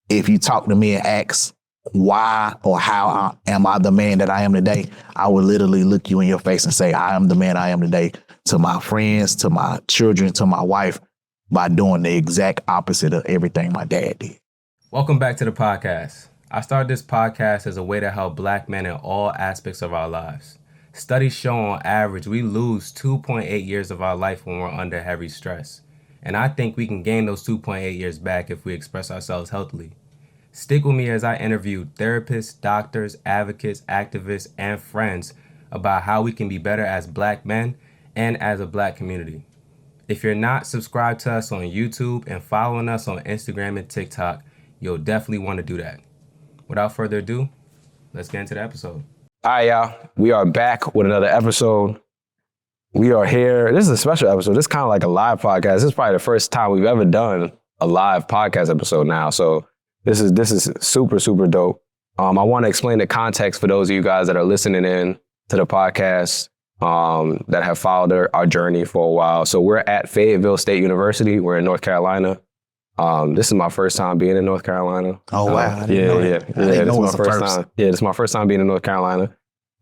if you talk to me and ask why or how am I the man that I am today, I would literally look you in your face and say, I am the man I am today to my friends, to my children, to my wife, by doing the exact opposite of everything my dad did. Welcome back to the podcast. I started this podcast as a way to help Black men in all aspects of our lives. Studies show on average we lose 2.8 years of our life when we're under heavy stress. And I think we can gain those 2.8 years back if we express ourselves healthily. Stick with me as I interview therapists, doctors, advocates, activists, and friends about how we can be better as Black men and as a Black community. If you're not subscribed to us on YouTube and following us on Instagram and TikTok, you'll definitely want to do that. Without further ado, let's get into the episode. All right, y'all. We are back with another episode. We are here. This is a special episode. This is kind of like a live podcast. This is probably the first time we've ever done a live podcast episode now. So this is super, super dope. I want to explain the context for those of you guys that are listening in to the podcast that have followed our journey for a while. So we're at Fayetteville State University. We're in North Carolina. This is my first time being in North Carolina. Oh, wow. This is my first time being in North Carolina.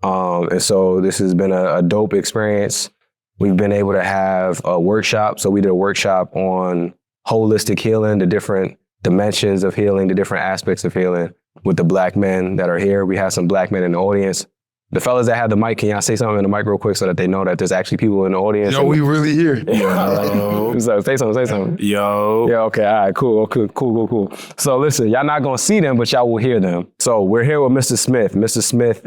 And so this has been a dope experience. We've been able to have a workshop. So we did a workshop on holistic healing, the different dimensions of healing, the different aspects of healing with the Black men that are here. We have some Black men in the audience. The fellas that have the mic, can y'all say something in the mic real quick so that they know that there's actually people in the audience? Yo, we really here. Yo. So say something. Yo. Yeah, okay, all right, cool. So listen, y'all not gonna see them, but y'all will hear them. So we're here with Mr. Smith. Mr. Smith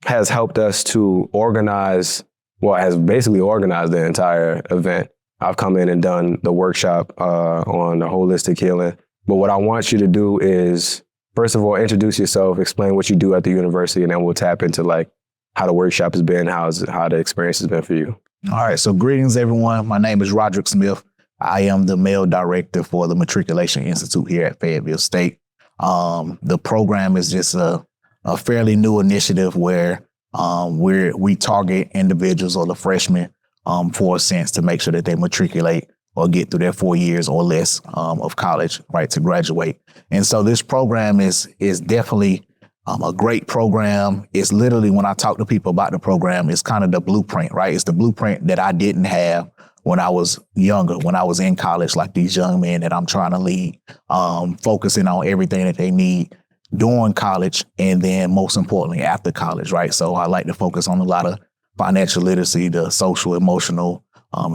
has helped us to has basically organized the entire event. I've come in and done the workshop on the holistic healing. But what I want you to do is, first of all, introduce yourself, explain what you do at the university, and then we'll tap into like how the workshop has been, how the experience has been for you. All right. So greetings, everyone. My name is Roderick Smith. I am the male director for the Matriculation Institute here at Fayetteville State. The program is just a fairly new initiative where we target individuals or the freshmen for a sense to make sure that they matriculate or get through their 4 years or less of college, right, to graduate. And so this program is definitely a great program. It's literally, when I talk to people about the program, it's kind of the blueprint, right? It's the blueprint that I didn't have when I was younger, when I was in college, like these young men that I'm trying to lead, focusing on everything that they need during college and then most importantly after college, right? So I like to focus on a lot of financial literacy, the social, emotional,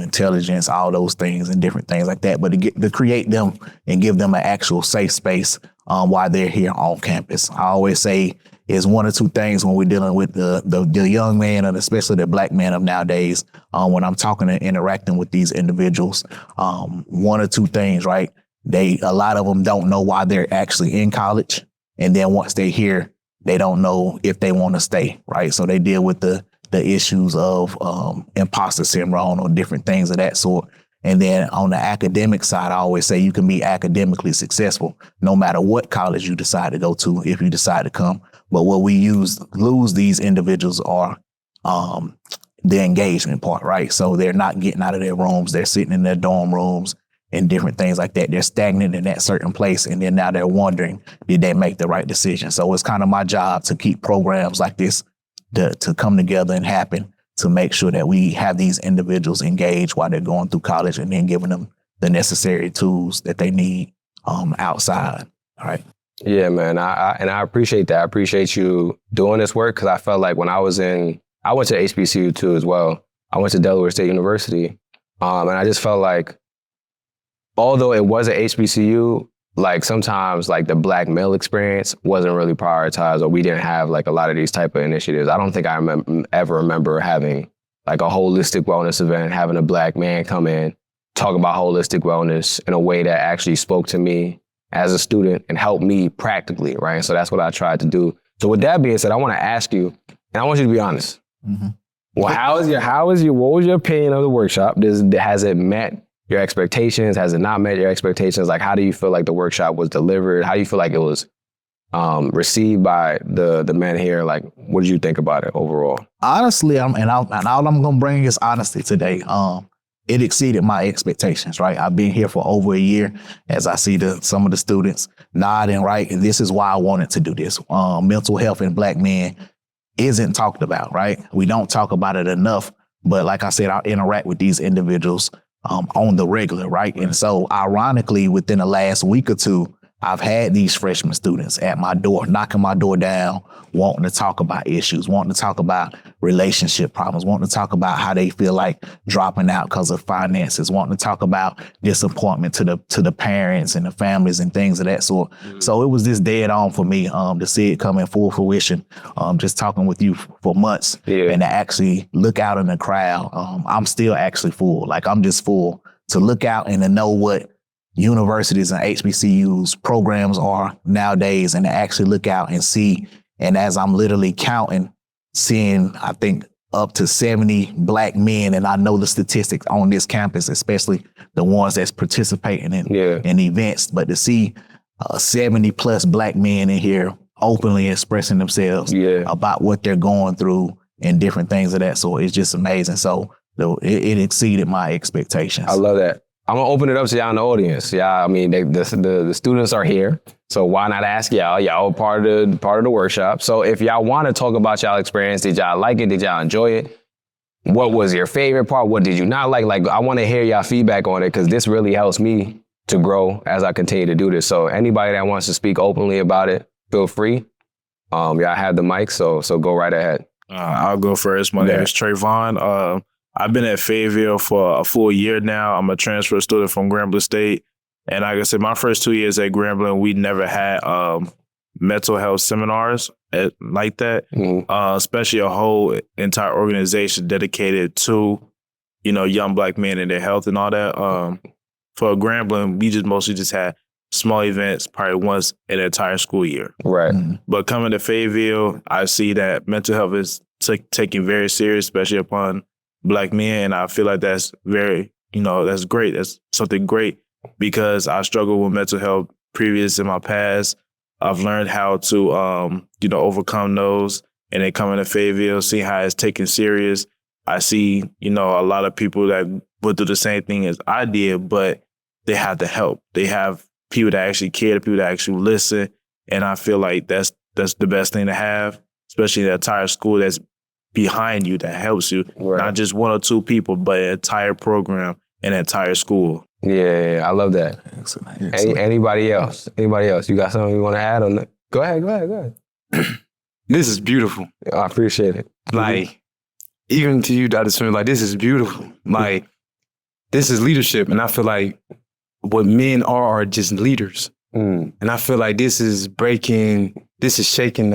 intelligence, all those things and different things like that, but to create them and give them an actual safe space while they're here on campus. I always say is one or two things when we're dealing with the young man and especially the Black man of nowadays, when I'm talking and interacting with these individuals, one or two things, right? A lot of them don't know why they're actually in college. And then once they're here, they don't know if they want to stay, right? So they deal with the issues of imposter syndrome or different things of that sort. And then on the academic side, I always say you can be academically successful no matter what college you decide to go to if you decide to come. But what we lose these individuals are the engagement part, right? So they're not getting out of their rooms. They're sitting in their dorm rooms and different things like that. They're stagnant in that certain place. And then now they're wondering, did they make the right decision? So it's kind of my job to keep programs like this to come together and happen to make sure that we have these individuals engaged while they're going through college and then giving them the necessary tools that they need outside. All right. Yeah, man. I appreciate that. I appreciate you doing this work because I felt like when I went to HBCU too as well. I went to Delaware State University. And I just felt like, although it was an HBCU, like sometimes like the Black male experience wasn't really prioritized, or we didn't have like a lot of these type of initiatives. I don't think I ever remember having like a holistic wellness event, having a Black man come in, talk about holistic wellness in a way that actually spoke to me as a student and helped me practically, right? So that's what I tried to do. So with that being said, I want to ask you, and I want you to be honest. Mm-hmm. Well, what was your opinion of the workshop? Has it met your expectations? Has it not met your expectations? Like, how do you feel like the workshop was delivered? How do you feel like it was received by the men here? Like, what did you think about it overall? Honestly, all I'm gonna bring is honesty today. it exceeded my expectations, right? I've been here for over a year as I see some of the students nodding, right? And this is why I wanted to do this. Mental health in Black men isn't talked about, right? We don't talk about it enough. But like I said, I interact with these individuals on the regular, right? And so ironically, within the last week or two, I've had these freshman students at my door, knocking my door down, wanting to talk about issues, wanting to talk about relationship problems, wanting to talk about how they feel like dropping out because of finances, wanting to talk about disappointment to the parents and the families and things of that sort. So it was just dead on for me to see it come in full fruition. Just talking with you for months and to actually look out in the crowd. I'm still actually full. Like I'm just full to look out and to know what universities and HBCUs programs are nowadays, and to actually look out and see. And as I'm literally counting, seeing, I think, up to 70 Black men, and I know the statistics on this campus, especially the ones that's participating in events, but to see 70 plus Black men in here openly expressing themselves about what they're going through and different things of that sort, it's just amazing. So it exceeded my expectations. I love that. I'm gonna open it up to y'all in the audience. Yeah, I mean, the students are here, so why not ask y'all? Y'all part of the workshop. So if y'all want to talk about y'all experience, did y'all like it? Did y'all enjoy it? What was your favorite part? What did you not like? Like, I want to hear y'all feedback on it, because this really helps me to grow as I continue to do this. So anybody that wants to speak openly about it, feel free. Y'all have the mic, so go right ahead. I'll go first. My name is Trayvon. I've been at Fayetteville for a full year now. I'm a transfer student from Grambling State. And like I said, my first 2 years at Grambling, we never had mental health seminars like that, especially a whole entire organization dedicated to, young Black men and their health and all that. For Grambling, we mostly had small events probably once in an entire school year. Right. But coming to Fayetteville, I see that mental health is taken very serious, especially upon Black men. And I feel like that's very, that's great. That's something great, because I struggled with mental health previous in my past. I've learned how to, overcome those. And then coming to Fayetteville, seeing how it's taken serious. I see, a lot of people that would do the same thing as I did, but they have the help. They have people that actually care, people that actually listen. And I feel like that's the best thing to have, especially the entire school that's behind you, that helps you. Right. Not just one or two people, but an entire program, an entire school. Yeah, I love that. Excellent. Anybody else? You got something you want to add on that? Go ahead. This is beautiful. I appreciate it. Like, even to you, Dr. Smith, like, this is beautiful. Like, this is leadership. And I feel like what men are just leaders. And I feel like this is shaking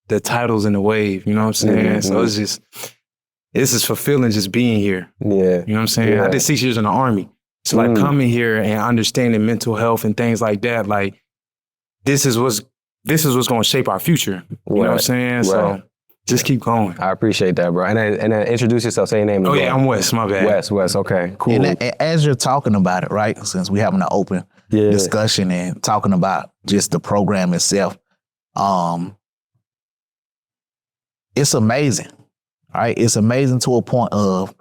the titles in the wave, you know what I'm saying? So this is fulfilling just being here. Yeah. You know what I'm saying? Yeah. I did 6 years in the Army. So like coming here and understanding mental health and things like that, like this is what's going to shape our future. You know what I'm saying? Right. So just keep going. I appreciate that, bro. And then introduce yourself, say your name again. Oh yeah, I'm Wes, my bad. Wes, okay, cool. And as you're talking about it, right, since we're having an open discussion and talking about just the program itself, it's amazing, right? It's amazing to a point of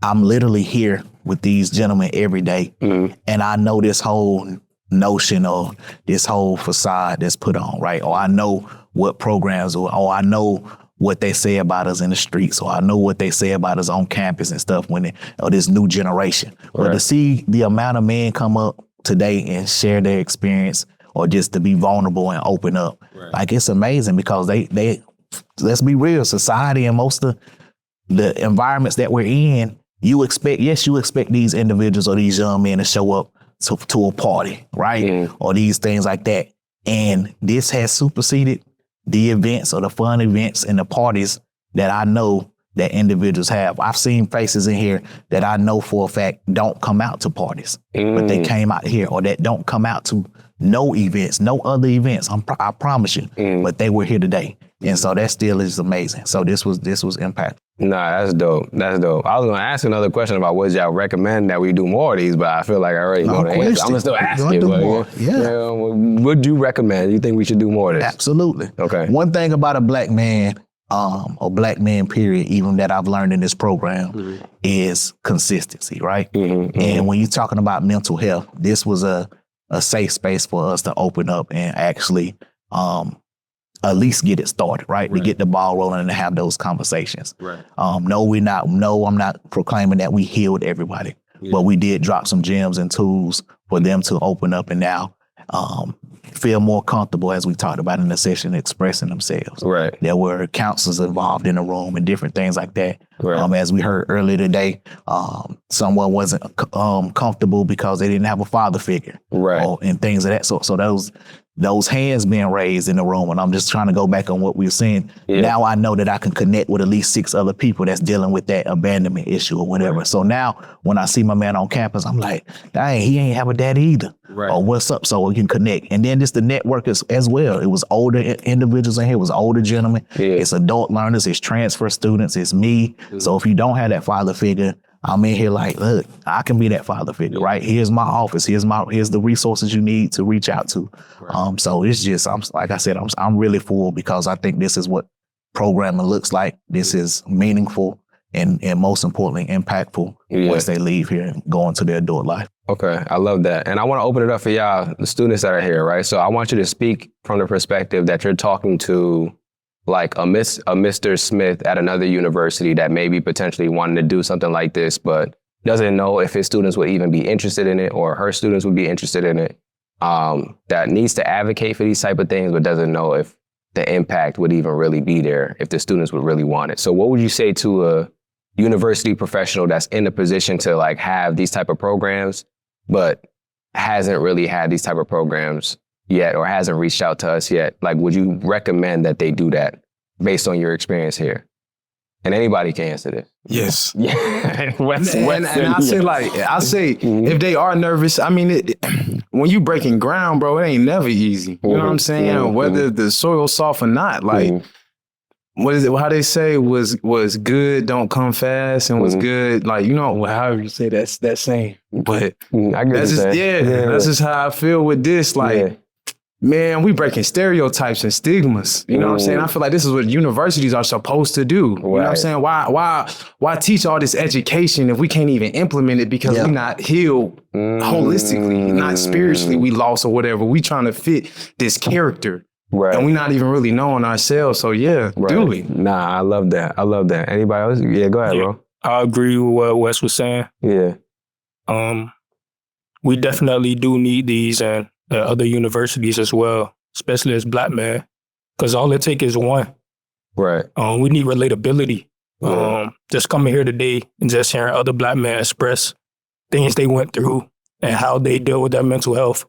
I'm literally here with these gentlemen every day, and I know this whole notion of this whole facade that's put on, right? Or I know what programs, or I know what they say about us in the streets, or I know what they say about us on campus and stuff or this new generation. Right. But to see the amount of men come up today and share their experience, or just to be vulnerable and open up, like it's amazing, because they let's be real, society and most of the environments that we're in, you expect these individuals or these young men to show up to a party, right? Or these things like that. And this has superseded the events or the fun events and the parties that I know that individuals have. I've seen faces in here that I know for a fact don't come out to parties, but they came out here, or that don't come out to no events, no other events. I promise you, but they were here today. And so that still is amazing. So this was impactful. Nah, that's dope. I was gonna ask another question about what y'all recommend that we do more of these, but I feel like I already know the answer. I'm gonna still ask you. Would you recommend? You think we should do more of this? Absolutely. Okay. One thing about a Black man, or black men, period, even that I've learned in this program is consistency, right? And when you're talking about mental health, this was a safe space for us to open up and actually at least get it started, right? To get the ball rolling and to have those conversations. No, I'm not proclaiming that we healed everybody, but we did drop some gems and tools for them to open up and now feel more comfortable, as we talked about in the session, expressing themselves. There were counselors involved in the room and different things like that. As we heard earlier today, someone wasn't comfortable because they didn't have a father figure, and things of that. So those hands being raised in the room, and I'm just trying to go back on what we were saying. Now I know that I can connect with at least 6 other people that's dealing with that abandonment issue or whatever. So now when I see my man on campus, I'm like, dang, he ain't have a daddy either. Or what's up? So we can connect. And then just the network as well. It was older individuals in here. It was older gentlemen. It's adult learners. It's transfer students. It's me. So if you don't have that father figure, I'm in here like, look, I can be that father figure, right? Here's my office. Here's the resources you need to reach out to. So it's just, like I said, I'm really full because I think this is what programming looks like. This is meaningful and most importantly, impactful once they leave here and go into their adult life. Okay, I love that. And I want to open it up for y'all, the students that are here, right? So I want you to speak from the perspective that you're talking to like a Mr. Smith at another university that maybe potentially wanted to do something like this, but doesn't know if his students would even be interested in it or her students would be interested in it, that needs to advocate for these type of things, but doesn't know if the impact would even really be there, if the students would really want it. So what would you say to a university professional that's in the position to like have these type of programs, but hasn't really had these type of programs yet or hasn't reached out to us yet? Like, would you recommend that they do that based on your experience here? And anybody can answer this. Yes. Yeah. And I say, if they are nervous, I mean, when you breaking ground, bro, it ain't never easy. You know what I'm saying? Whether the soil's soft or not, like, what is it? How they say was good don't come fast, and was good, like, you know, however you say that saying. But I get that's just that's just how I feel with this. Like, man, we breaking stereotypes and stigmas. You know what I'm saying? I feel like this is what universities are supposed to do. You know what I'm saying? Why teach all this education if we can't even implement it because we're not healed holistically, not spiritually, we lost or whatever. We trying to fit this character. And we're not even really knowing ourselves. So do it. Nah, I love that. Anybody else? Yeah, go ahead, bro. I agree with what Wes was saying. Yeah. We definitely do need these and other universities as well, especially as black men, because all it takes is one. Right. We need relatability. Just coming here today and just hearing other black men express things they went through and how they deal with their mental health.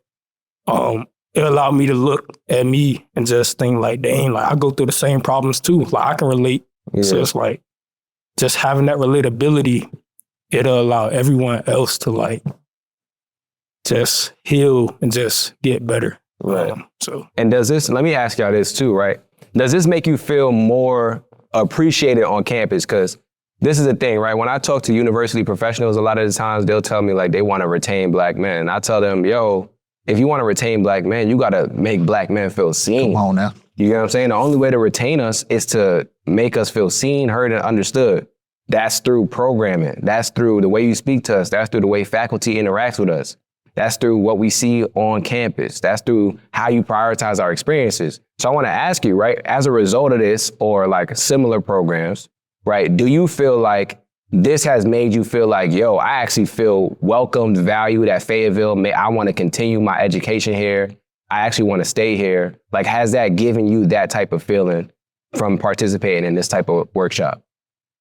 It allowed me to look at me and just think like, dang, like I go through the same problems too. Like I can relate. So it's like just having that relatability, it'll allow everyone else to like just heal and just get better. Right. And let me ask y'all this too, right? Does this make you feel more appreciated on campus? Because this is the thing, right? When I talk to university professionals, a lot of the times they'll tell me like they want to retain black men. And I tell them, yo, if you want to retain black men, you got to make black men feel seen. Come on now. You know what I'm saying? The only way to retain us is to make us feel seen, heard, and understood. That's through programming. That's through the way you speak to us. That's through the way faculty interacts with us. That's through what we see on campus. That's through how you prioritize our experiences. So I want to ask you, right, as a result of this or like similar programs, right, do you feel like this has made you feel like, yo, I actually feel welcomed, valued at Fayetteville. I want to continue my education here. I actually want to stay here. Like, has that given you that type of feeling from participating in this type of workshop?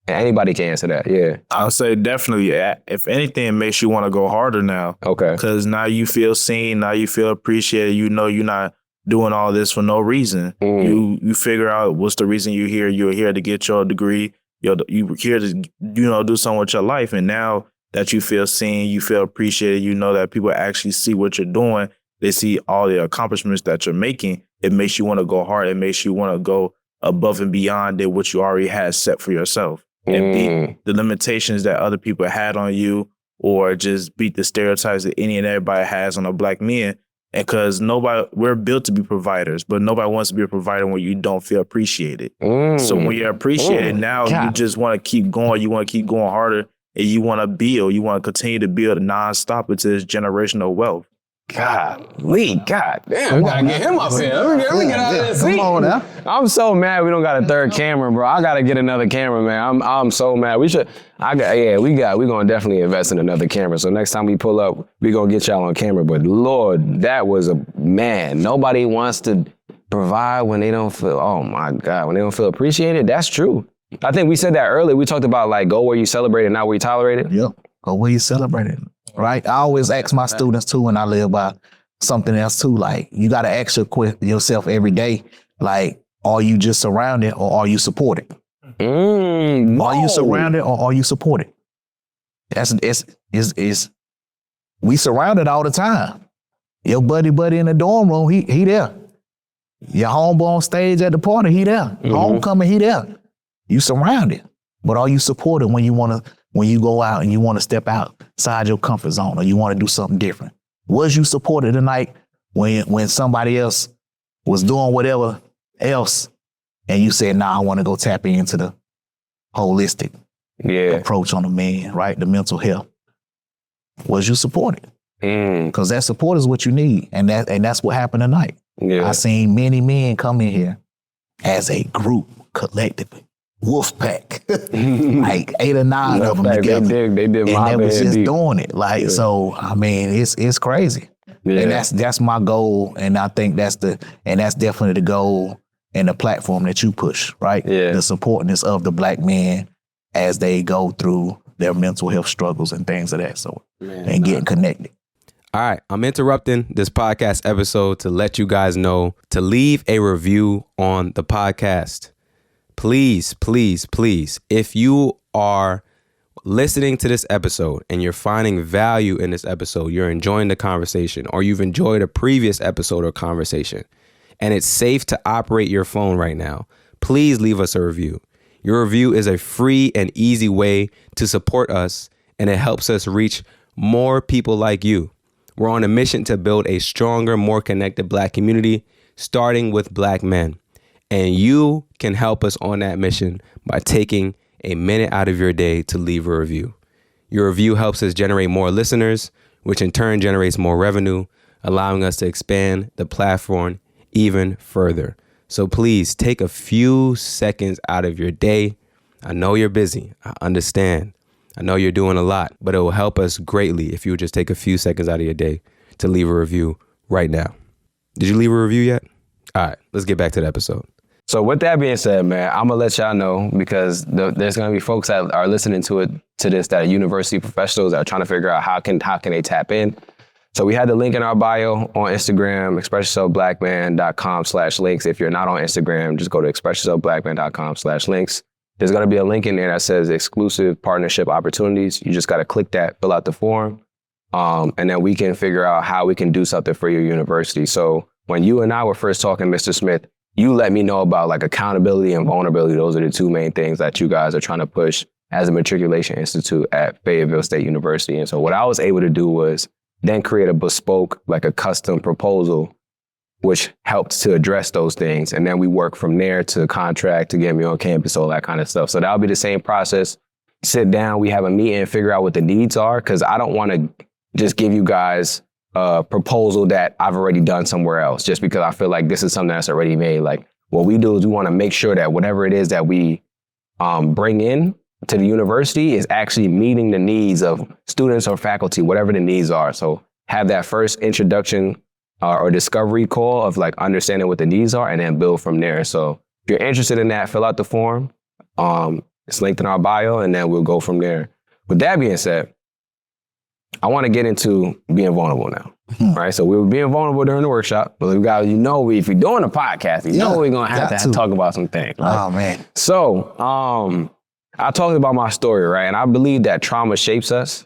And anybody can answer that, yeah. I'll say definitely. If anything, it makes you want to go harder now. Okay. Because now you feel seen, now you feel appreciated. You know you're not doing all this for no reason. You figure out what's the reason you're here. You're here to get your degree. You're here to, do something with your life. And now that you feel seen, you feel appreciated, you know that people actually see what you're doing. They see all the accomplishments that you're making. It makes you want to go hard. It makes you want to go above and beyond what you already had set for yourself. And beat the limitations that other people had on you, or just beat the stereotypes that any and everybody has on a black man. And because we're built to be providers, but nobody wants to be a provider when you don't feel appreciated. So when you're appreciated, now you just want to keep going. You want to keep going harder, and you want to build. You want to continue to build nonstop into this generational wealth. God damn, we gotta get him up here. Let me get out of this seat. Come on now. I'm so mad we don't got a third camera, bro. I gotta get another camera, man. I'm so mad. We gonna definitely invest in another camera. So next time we pull up, we gonna get y'all on camera. But Lord, that was a man. Nobody wants to provide when they don't feel, oh my God, when they don't feel appreciated. That's true. I think we said that earlier. We talked about like go where you celebrate it, not where you tolerate it. Yep. Go where you celebrate it. Right? I always ask my students too, and I live by something else too. Like, you got to ask yourself every day, like, are you just surrounded or are you supported? Are you surrounded or are you supported? We surrounded all the time. Your buddy in the dorm room, he there. Your homeboy on stage at the party, he there. Homecoming, he there. You surrounded, but are you supported when you go out and you want to step outside your comfort zone or you want to do something different? Was you supported tonight when somebody else was doing whatever else and you said, nah, I want to go tap into the holistic approach on the man, right? The mental health. Was you supported? Because that support is what you need. And that's what happened tonight. Yeah. I seen many men come in here as a group, collectively. Wolf pack, like 8 or 9 of them together. They did and they was just doing it. Like, so, I mean, it's crazy. Yeah. And that's my goal. And I think that's definitely the goal and the platform that you push, right? Yeah. The supportness of the Black men as they go through their mental health struggles and things of that sort, and getting connected. All right, I'm interrupting this podcast episode to let you guys know to leave a review on the podcast. Please, please, please, if you are listening to this episode and you're finding value in this episode, you're enjoying the conversation, or you've enjoyed a previous episode or conversation, and it's safe to operate your phone right now, please leave us a review. Your review is a free and easy way to support us, and it helps us reach more people like you. We're on a mission to build a stronger, more connected Black community, starting with Black men. And you can help us on that mission by taking a minute out of your day to leave a review. Your review helps us generate more listeners, which in turn generates more revenue, allowing us to expand the platform even further. So please take a few seconds out of your day. I know you're busy. I understand. I know you're doing a lot, but it will help us greatly if you would just take a few seconds out of your day to leave a review right now. Did you leave a review yet? All right, let's get back to the episode. So with that being said, man, I'm gonna let y'all know, because there's gonna be folks that are listening to this that are university professionals that are trying to figure out how can they tap in. So we had the link in our bio on Instagram, expressyourselfblackman.com/links. If you're not on Instagram, just go to expressyourselfblackman.com/links. There's gonna be a link in there that says exclusive partnership opportunities. You just gotta click that, fill out the form, and then we can figure out how we can do something for your university. So when you and I were first talking, Mr. Smith, you let me know about like accountability and vulnerability. Those are the two main things that you guys are trying to push as a Matriculation Institute at Fayetteville State University. And so what I was able to do was then create a bespoke, like a custom proposal, which helped to address those things. And then we work from there to contract, to get me on campus, all that kind of stuff. So that'll be the same process. Sit down, we have a meeting, figure out what the needs are, because I don't want to just give you guys a proposal that I've already done somewhere else, just because I feel like this is something that's already made. Like, what we do is we want to make sure that whatever it is that we bring in to the university is actually meeting the needs of students or faculty, whatever the needs are. So have that first introduction or discovery call of like understanding what the needs are, and then build from there. So if you're interested in that, fill out the form. It's linked in our bio, and then we'll go from there. With that being said, I want to get into being vulnerable now, right? So we were being vulnerable during the workshop, but we got, if you're doing a podcast, we're going to have to talk about some things. Right? Oh, man. So I talked about my story, right? And I believe that trauma shapes us.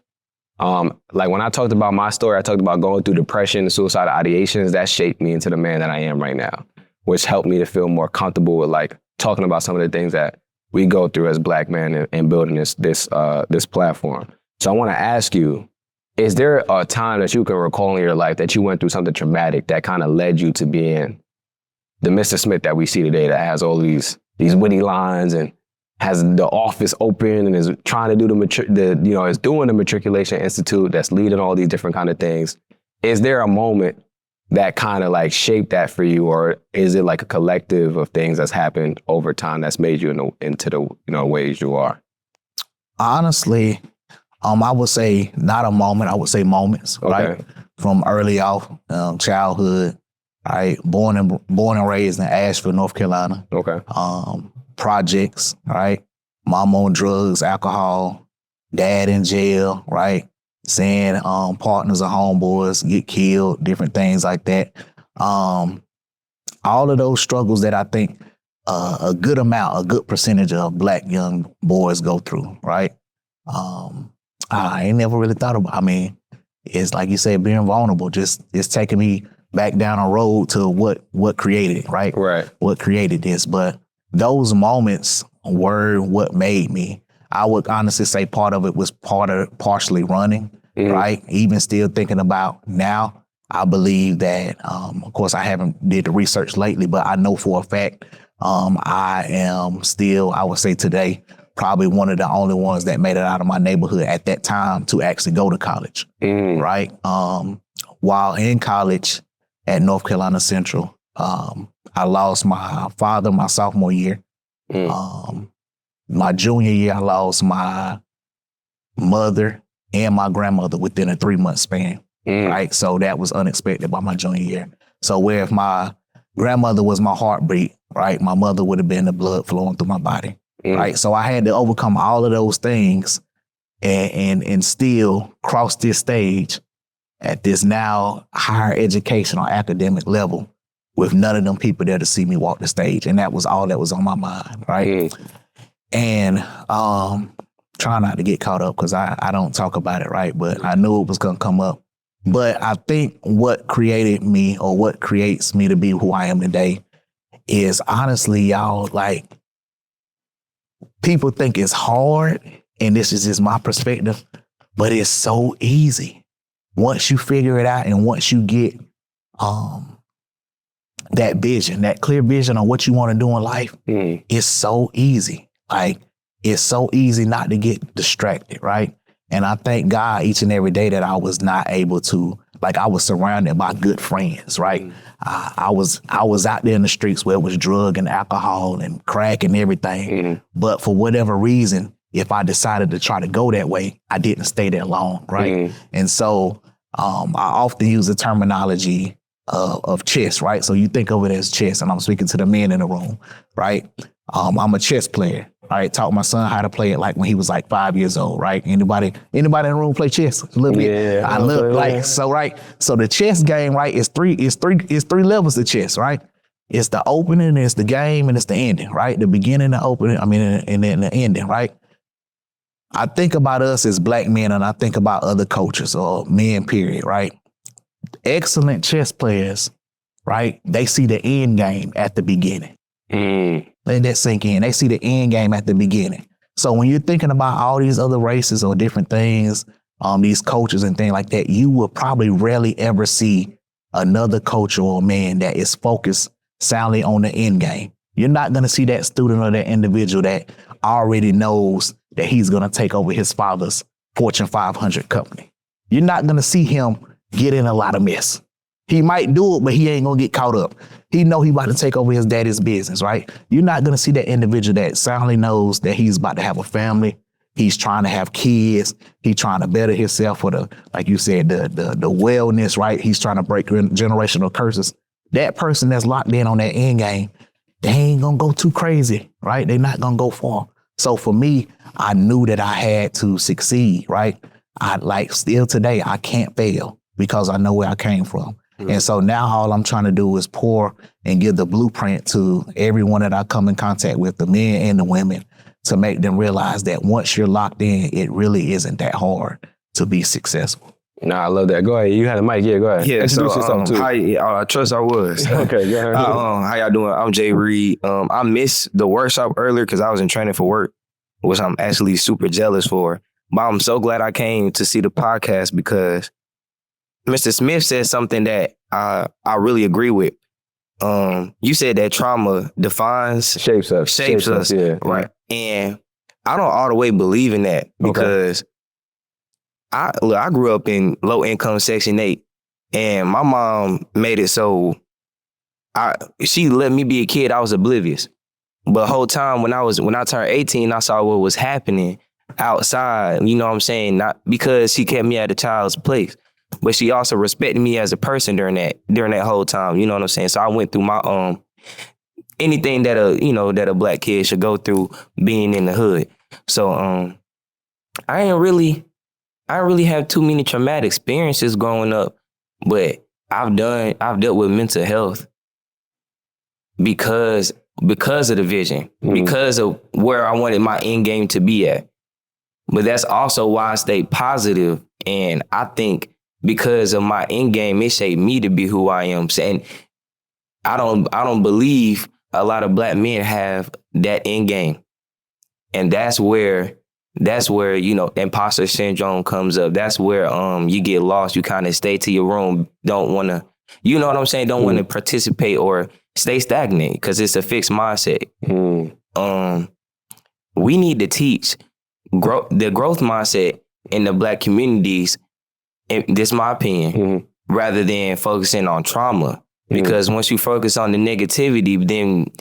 Like when I talked about my story, I talked about going through depression and suicidal ideations. That shaped me into the man that I am right now, which helped me to feel more comfortable with like talking about some of the things that we go through as Black men and building this platform. So I want to ask you, is there a time that you can recall in your life that you went through something traumatic that kind of led you to being the Mr. Smith that we see today, that has all these witty lines and has the office open and is trying to do is doing the Matriculation Institute, that's leading all these different kind of things? Is there a moment that kind of like shaped that for you, or is it like a collective of things that's happened over time that's made you into the ways you are? Honestly, I would say not a moment. I would say moments, right? From early off, childhood. Right, born and raised in Asheville, North Carolina. Okay. Projects, right? Mom on drugs, alcohol, dad in jail, right? Seeing partners or homeboys get killed, different things like that. All of those struggles that I think a good percentage of Black young boys go through, right? I ain't never really thought about. I mean, it's like you said, being vulnerable. It's taking me back down a road to what created it, right? Right. What created this. But those moments were what made me. I would honestly say part of it was partially running, right? Even still thinking about now, I believe that, of course, I haven't did the research lately, but I know for a fact I am still, I would say today, probably one of the only ones that made it out of my neighborhood at that time to actually go to college, right? While in college, at North Carolina Central. I lost my father my sophomore year. My junior year, I lost my mother and my grandmother within a 3-month span, right? So that was unexpected by my junior year. So where if my grandmother was my heartbeat, right, my mother would have been the blood flowing through my body, right? So I had to overcome all of those things and still cross this stage at this now higher educational academic level with none of them people there to see me walk the stage. And that was all that was on my mind, right? And try not to get caught up because I don't talk about it, right? But I knew it was going to come up. But I think what created me or what creates me to be who I am today is honestly, y'all, like, people think it's hard, and this is just my perspective, but it's so easy. Once you figure it out and once you get that vision, that clear vision on what you want to do in life, it's so easy. Like, it's so easy not to get distracted, right? And I thank God each and every day that I was not able to, like, I was surrounded by good friends, right? I was out there in the streets where it was drug and alcohol and crack and everything. But for whatever reason, if I decided to try to go that way, I didn't stay there long, right? And so I often use the terminology of chess, right? So you think of it as chess, and I'm speaking to the men in the room, right? I'm a chess player, right? Taught my son how to play it like when he was like 5 years old, right? Anybody in the room play chess a little bit? Yeah, I look like so, right? So the chess game, right? Is three levels of chess, right? It's the opening, it's the game, and it's the ending, right? The beginning, the opening, and then the ending, right? I think about us as Black men, and I think about other coaches or men, period, right? Excellent chess players, right? They see the end game at the beginning. Let that sink in. They see the end game at the beginning. So when you're thinking about all these other races or different things, these coaches and things like that, you will probably rarely ever see another coach or man that is focused soundly on the end game. You're not going to see that student or that individual that already knows that he's going to take over his father's Fortune 500 company. You're not going to see him get in a lot of mess. He might do it, but he ain't going to get caught up. He know he about to take over his daddy's business, right? You're not going to see that individual that soundly knows that he's about to have a family. He's trying to have kids. He's trying to better himself for the, like you said, the wellness, right? He's trying to break generational curses. That person that's locked in on that end game, they ain't going to go too crazy, right? They're not going to go far. So for me, I knew that I had to succeed, right? Still today, I can't fail because I know where I came from. And so now all I'm trying to do is pour and give the blueprint to everyone that I come in contact with, the men and the women, to make them realize that once you're locked in, it really isn't that hard to be successful. No, I love that. Go ahead. You had a mic. Yeah, go ahead. Yeah, Introduce yourself too. Hi, I trust I was. Okay, go ahead. How y'all doing? I'm Jay Reed. I missed the workshop earlier because I was in training for work, which I'm actually super jealous for. But I'm so glad I came to see the podcast because Mr. Smith said something that I really agree with. You said that trauma shapes us, yeah. Right. And I don't all the way believe in that because I grew up in low income Section 8 and my mom made it so she let me be a kid. I was oblivious. But the whole time when I turned 18, I saw what was happening outside, you know what I'm saying? Not because she kept me at a child's place, but she also respected me as a person during that whole time, you know what I'm saying? So I went through my anything that a black kid should go through being in the hood. So I didn't really have too many traumatic experiences growing up, but I've dealt with mental health because of the vision, because of where I wanted my end game to be at. But that's also why I stay positive. And I think because of my end game, it shaped me to be who I am. And I don't believe a lot of black men have that end game. And that's where, imposter syndrome comes up. That's where you get lost. You kind of stay to your room, don't want to, you know what I'm saying? Don't want to participate or stay stagnant because it's a fixed mindset. We need to teach the growth mindset in the black communities, and this is my opinion, rather than focusing on trauma. Because once you focus on the negativity, then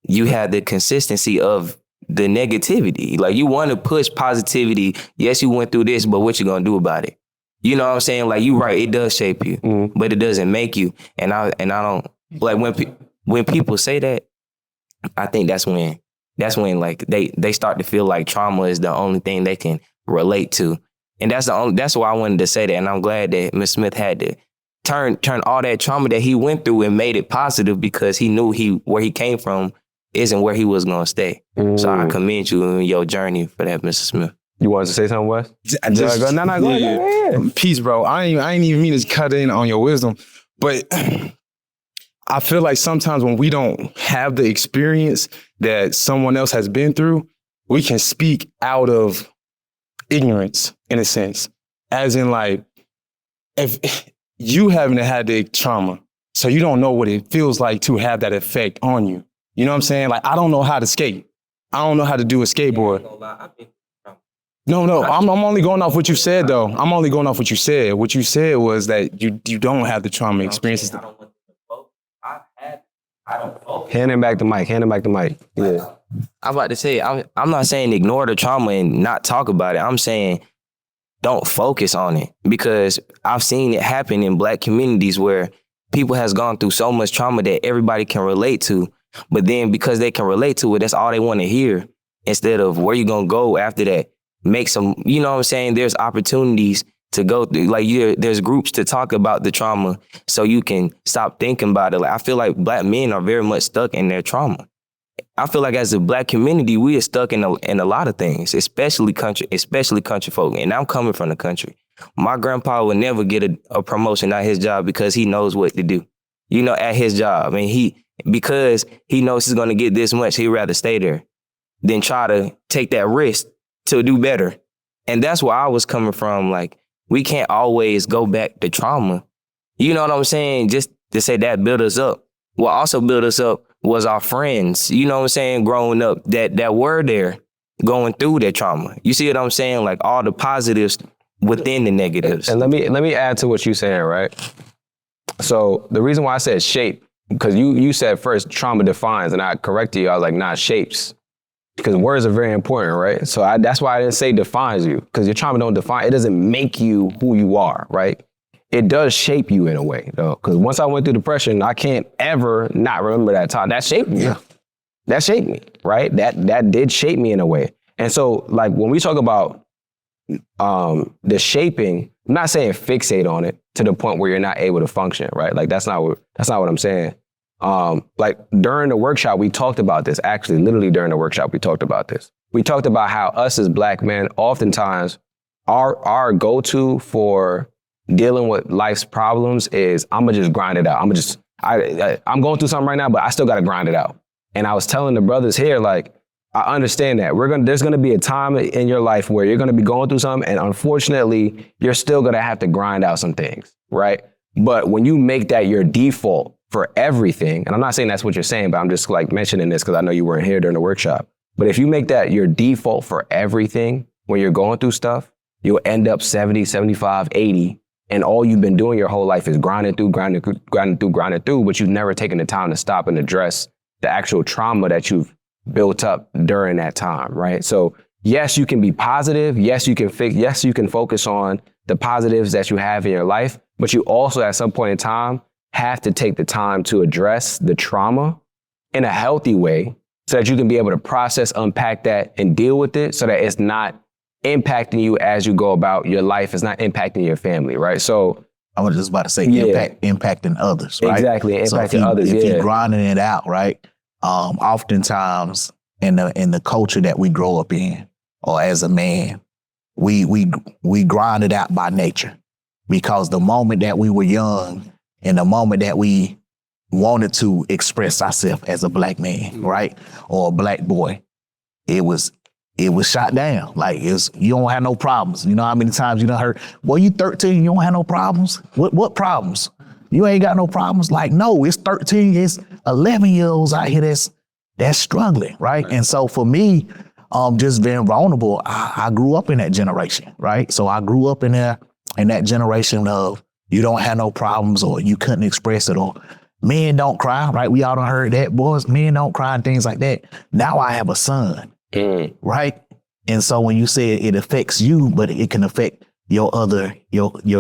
you have the consistency of the negativity. Like you want to push positivity. Yes, you went through this, but what you gonna do about it? You know what I'm saying? Like you right, it does shape you, but it doesn't make you. And I don't like when people say that, I think that's when like they start to feel like trauma is the only thing they can relate to. And that's why I wanted to say that. And I'm glad that Ms. Smith had to turn all that trauma that he went through and made it positive because he knew where he came from isn't where he was gonna stay. So I commend you in your journey for that, Mr. Smith. You wanted to say something, Wes? Go ahead. Peace, bro. I ain't even mean to cut in on your wisdom, but I feel like sometimes when we don't have the experience that someone else has been through, we can speak out of ignorance in a sense. As in like, if you haven't had the trauma, so you don't know what it feels like to have that effect on you. You know what I'm saying? Like, I don't know how to skate. I don't know how to do a skateboard. No, I'm only going off what you said, though. I'm only going off what you said. What you said was that you don't have the trauma experiences. Hand him back the mic. Yeah. I'm about to say, I'm not saying ignore the trauma and not talk about it. I'm saying don't focus on it because I've seen it happen in black communities where people has gone through so much trauma that everybody can relate to. But then because they can relate to it, that's all they want to hear instead of where you going to go after that. Make some, you know what I'm saying? There's opportunities to go through, like there's groups to talk about the trauma so you can stop thinking about it. Like I feel like black men are very much stuck in their trauma. I feel like as a black community, we are stuck in a lot of things, especially country folk. And I'm coming from the country. My grandpa would never get a promotion at his job because he knows what to do, at his job. And because he knows he's going to get this much, he'd rather stay there than try to take that risk to do better. And that's where I was coming from. Like, we can't always go back to trauma. You know what I'm saying? Just to say that built us up. What also built us up was our friends, you know what I'm saying, growing up, that were there going through that trauma. You see what I'm saying? Like all the positives within the negatives. And let me add to what you're saying, right? So the reason why I said shape, because you said first trauma defines, and I corrected you. I was like, nah, shapes. Because words are very important, right? So that's why I didn't say defines you, because your trauma don't define, it doesn't make you who you are, right? It does shape you in a way, though. Because once I went through depression, I can't ever not remember that time. That shaped me. Yeah. That shaped me, right? That did shape me in a way. And so, like, when we talk about the shaping, I'm not saying fixate on it to the point where you're not able to function, right? Like, that's not what I'm saying. Like, during the workshop, we talked about this. Actually, literally during the workshop, we talked about this. We talked about how us as black men, oftentimes, our go-to for dealing with life's problems is, I'm gonna just grind it out. I'm going through something right now, but I still gotta grind it out. And I was telling the brothers here, like, I understand that. There's gonna be a time in your life where you're gonna be going through something, and unfortunately, you're still gonna have to grind out some things, right? But when you make that your default for everything, and I'm not saying that's what you're saying, but I'm just like mentioning this because I know you weren't here during the workshop. But if you make that your default for everything when you're going through stuff, you'll end up 70, 75, 80, and all you've been doing your whole life is grinding through, but you've never taken the time to stop and address the actual trauma that you've built up during that time, right? So yes, you can be positive. Yes, you can fix. Yes, you can focus on the positives that you have in your life, but you also at some point in time have to take the time to address the trauma in a healthy way so that you can be able to process, unpack that, and deal with it so that it's not impacting you as you go about your life. It's not impacting your family, right? So I was just about to say impacting others, right? Exactly, impacting so others. If you're grinding it out, right? Oftentimes in the culture that we grow up in, or as a man, we grind it out by nature, because the moment that we were young and the moment that we wanted to express ourselves as a black man, right, or a black boy, it was shot down. Like, you don't have no problems. You know how many times you done heard, well, you 13, you don't have no problems? What problems? You ain't got no problems? Like, no, it's 13, it's 11-year-olds out here that's struggling, right? And so for me, just being vulnerable, I grew up in that generation, right? So I grew up in that generation of you don't have no problems, or you couldn't express it, or men don't cry, right? We all done heard that, boys, men don't cry and things like that. Now I have a son, right? And so when you say it affects you, but it can affect your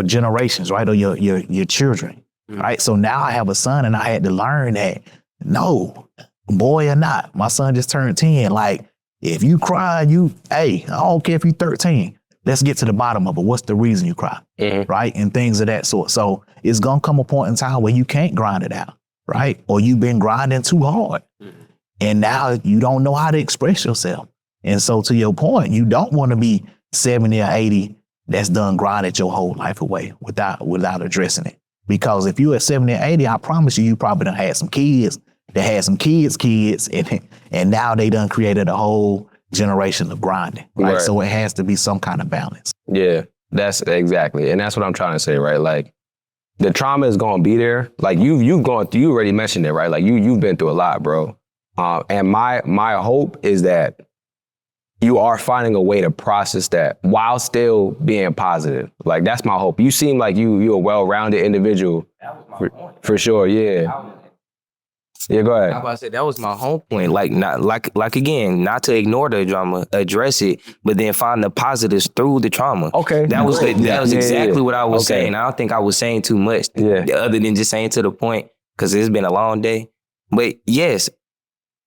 generations, right? Or your children, right? So now I have a son, and I had to learn that, no, boy or not, my son just turned 10. Like, if you cry, I don't care if you're 13. Let's get to the bottom of it. What's the reason you cry, right? And things of that sort. So it's gonna come a point in time where you can't grind it out, right? Or you've been grinding too hard, and now you don't know how to express yourself. And so to your point, you don't want to be 70 or 80 that's done grinded your whole life away without addressing it. Because if you're at 70 or 80, I promise you probably done had some kids that had some kids, and now they done created a whole generation of grinding, right? So it has to be some kind of balance. Yeah, that's exactly. And that's what I'm trying to say, right? Like, the trauma is going to be there. Like, you've gone through, you already mentioned it, right? Like, you've been through a lot, bro. And my hope is that you are finding a way to process that while still being positive. Like, that's my hope. You seem like you're a well-rounded individual. That was my point. For sure, yeah. Yeah, go ahead. I was about to say, that was my home point. Like, not again, not to ignore the drama, address it, but then find the positives through the trauma. Okay. That was exactly what I was saying. I don't think I was saying too much other than just saying to the point, because it's been a long day. But yes,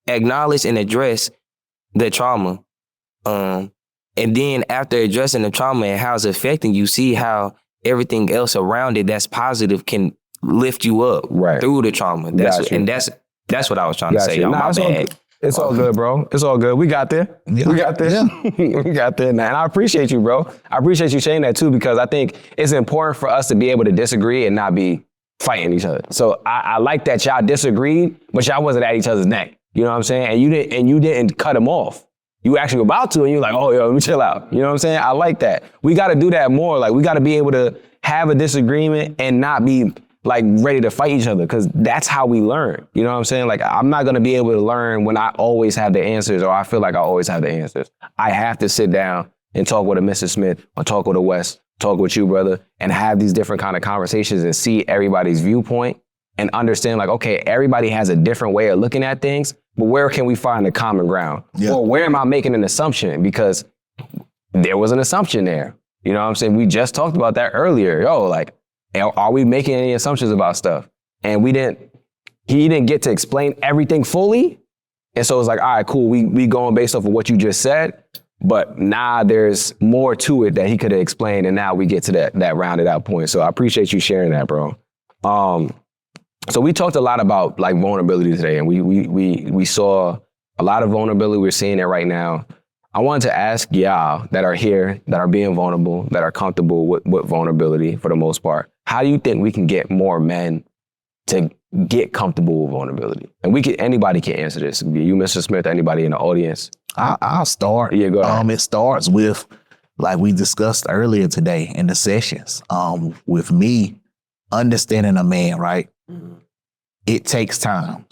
acknowledge and address the trauma. And then after addressing the trauma and how it's affecting you, see how everything else around it that's positive can lift you up through the trauma. That's what I was trying to say. My bad. It's all good, bro. It's all good. We got there. Yeah. We got there. Yeah. We got there now. And I appreciate you, bro. I appreciate you saying that too, because I think it's important for us to be able to disagree and not be fighting each other. So I like that y'all disagreed, but y'all wasn't at each other's neck. You know what I'm saying? And you didn't cut them off. You actually were about to, and you're like, oh, yo, let me chill out. You know what I'm saying? I like that. We got to do that more. Like, we got to be able to have a disagreement and not be like ready to fight each other, because that's how we learn. You know what I'm saying? Like, I'm not going to be able to learn when I always have the answers, or I feel like I always have the answers. I have to sit down and talk with a Mr. Smith, or talk with a Wes, talk with you, brother, and have these different kind of conversations and see everybody's viewpoint and understand, like, okay, everybody has a different way of looking at things, but where can we find the common ground? Yeah. Or where am I making an assumption? Because there was an assumption there. You know what I'm saying? We just talked about that earlier. Like, are we making any assumptions about stuff? And he didn't get to explain everything fully. And so it's like, all right, cool. We going based off of what you just said, but now there's more to it that he could have explained. And now we get to that rounded out point. So I appreciate you sharing that, bro. So we talked a lot about like vulnerability today, and we saw a lot of vulnerability. We're seeing it right now. I wanted to ask y'all that are here, that are being vulnerable, that are comfortable with vulnerability for the most part, how do you think we can get more men to get comfortable with vulnerability? And anybody can answer this. You, Mr. Smith, anybody in the audience. I'll start. Yeah, go ahead. It starts with, like we discussed earlier today in the sessions, with me understanding a man, right? It takes time.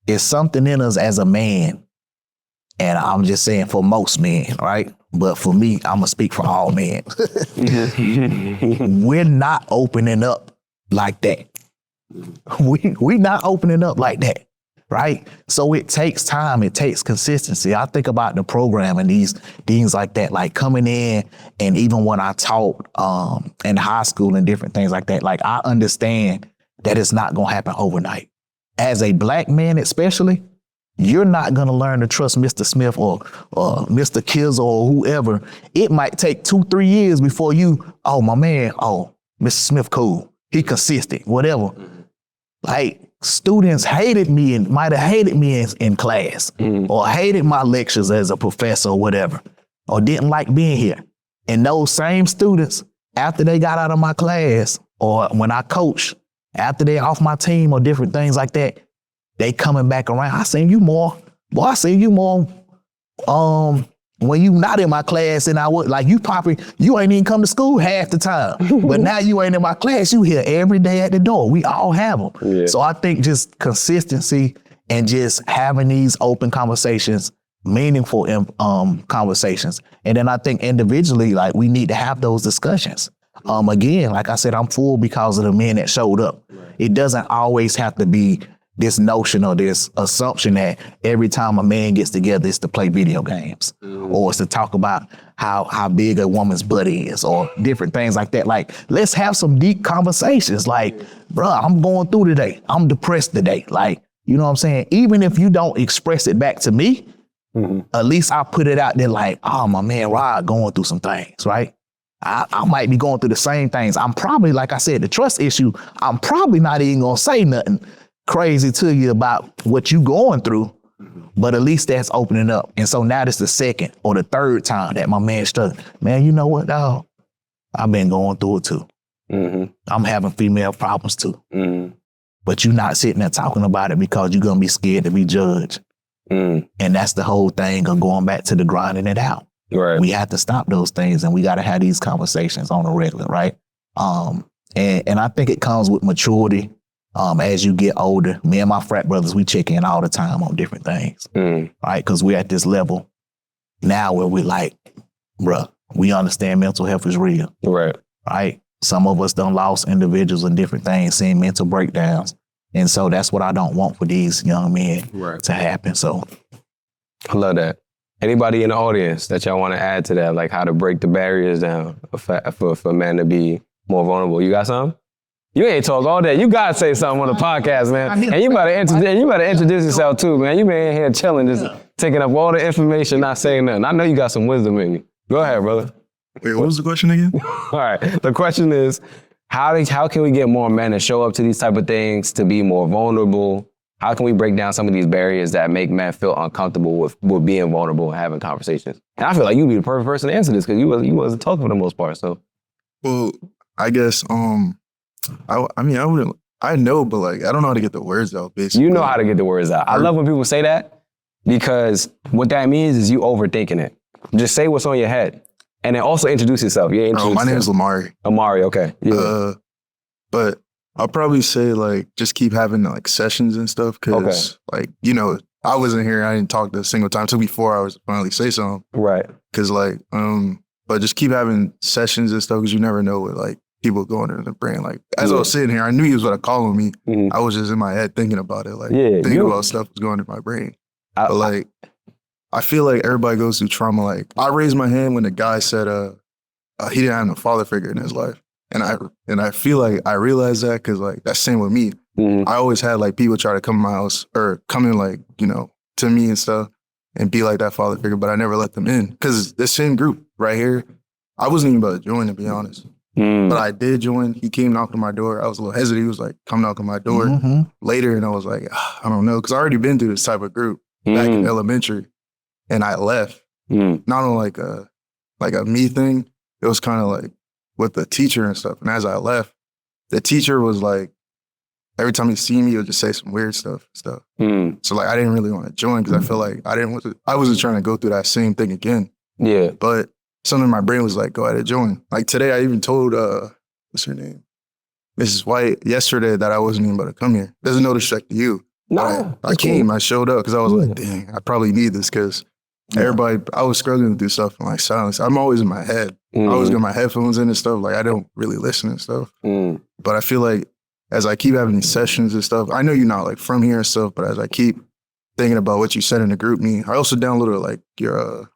It's something in us as a man, and I'm just saying for most men, right? But for me, I'm gonna speak for all men. We're not opening up like that. We not opening up like that, right? So it takes time, it takes consistency. I think about the program and these things like that, like coming in, and even when I taught in high school and different things like that, like I understand that it's not gonna happen overnight. As a Black man especially, you're not gonna learn to trust Mr. Smith or Mr. Kizzle or whoever. It might take 2-3 years before you, oh my man, oh, Mr. Smith cool, he consistent, whatever. Like students hated me and might have hated me in class or hated my lectures as a professor or whatever, or didn't like being here. And those same students, after they got out of my class or when I coach, after they off my team or different things like that, they coming back around. I seen you more. Boy, I seen you more when you not in my class, and I would like you ain't even come to school half the time. But now you ain't in my class, you here every day at the door. We all have them. Yeah. So I think just consistency and just having these open conversations, meaningful conversations. And then I think individually, like we need to have those discussions. Again, like I said, I'm full because of the men that showed up. Right. It doesn't always have to be this notion or this assumption that every time a man gets together, it's to play video games or it's to talk about how big a woman's butt is or different things like that. Like, let's have some deep conversations. Like, bruh, I'm going through today. I'm depressed today. Like, you know what I'm saying? Even if you don't express it back to me, at least I put it out there like, oh, my man Rod going through some things, right? I might be going through the same things. I'm probably, like I said, the trust issue, I'm probably not even gonna say nothing crazy to you about what you going through, but at least that's opening up. And so now this the second or the third time that my man struggling. Man, you know what, dog? I've been going through it too. I'm having female problems too. But you're not sitting there talking about it because you're gonna be scared to be judged. And that's the whole thing of going back to the grinding it out. Right. We have to stop those things and we got to have these conversations on a regular, right? And I think it comes with maturity. As you get older, me and my frat brothers, we check in all the time on different things, right? Because we're at this level now where we're like, bruh, we understand mental health is real, right? Some of us done lost individuals and different things, seeing mental breakdowns. And so that's what I don't want for these young men to happen. So I love that. Anybody in the audience that y'all want to add to that, like how to break the barriers down for men to be more vulnerable? You got something? You ain't talk all day. You gotta say something on the podcast, man. And you better introduce yourself too, man. You been in here chilling, just taking up all the information, not saying nothing. I know you got some wisdom in you. Go ahead, brother. Wait, what was the question again? All right. The question is, how can we get more men to show up to these type of things, to be more vulnerable? How can we break down some of these barriers that make men feel uncomfortable with being vulnerable and having conversations? And I feel like you'd be the perfect person to answer this because you wasn't talking for the most part. So, well, I guess I know, but like I don't know how to get the words out. Basically, you know how to get the words out. I love when people say that because what that means is you overthinking it. Just say what's on your head, and then also introduce yourself. Yeah, my name is Lamari. Amari, okay. Yeah. But I'll probably say like just keep having like sessions and stuff because like I wasn't here. I didn't talk a single time. It took me 4 hours to finally say something. Right. Because like but just keep having sessions and stuff because you never know what like people going in the brain. Like as I was sitting here, I knew he was gonna call on me. I was just in my head thinking about it, like thinking about stuff was going in my brain. But like I feel like everybody goes through trauma. Like I raised my hand when the guy said he didn't have no father figure in his life. And I feel like I realized that because like that's same with me. I always had like people try to come to my house or come in like, to me and stuff and be like that father figure, but I never let them in. Because this same group right here, I wasn't even about to join, to be honest. But I did join. He came knocking on my door. I was a little hesitant. He was like, come knock on my door later. And I was like, I don't know. Because I already been through this type of group back in elementary. And I left. Not on like a me thing. It was kind of like with the teacher and stuff. And as I left, the teacher was like, every time he see me, he'll just say some weird stuff. So like, I didn't really want to join because I feel like I wasn't trying to go through that same thing again. Yeah. But something in my brain was like, go ahead and join. Like today, I even told, what's her name? Mrs. White yesterday that I wasn't even about to come here. There's no disrespect to you. No. I came, I showed up because I was like, dang, I probably need this because everybody, I was struggling to do stuff in like silence. I'm always in my head. I always got my headphones in and stuff. Like I don't really listen and stuff. But I feel like as I keep having these sessions and stuff, I know you're not like from here and stuff, but as I keep thinking about what you said in the group meeting, I also downloaded like your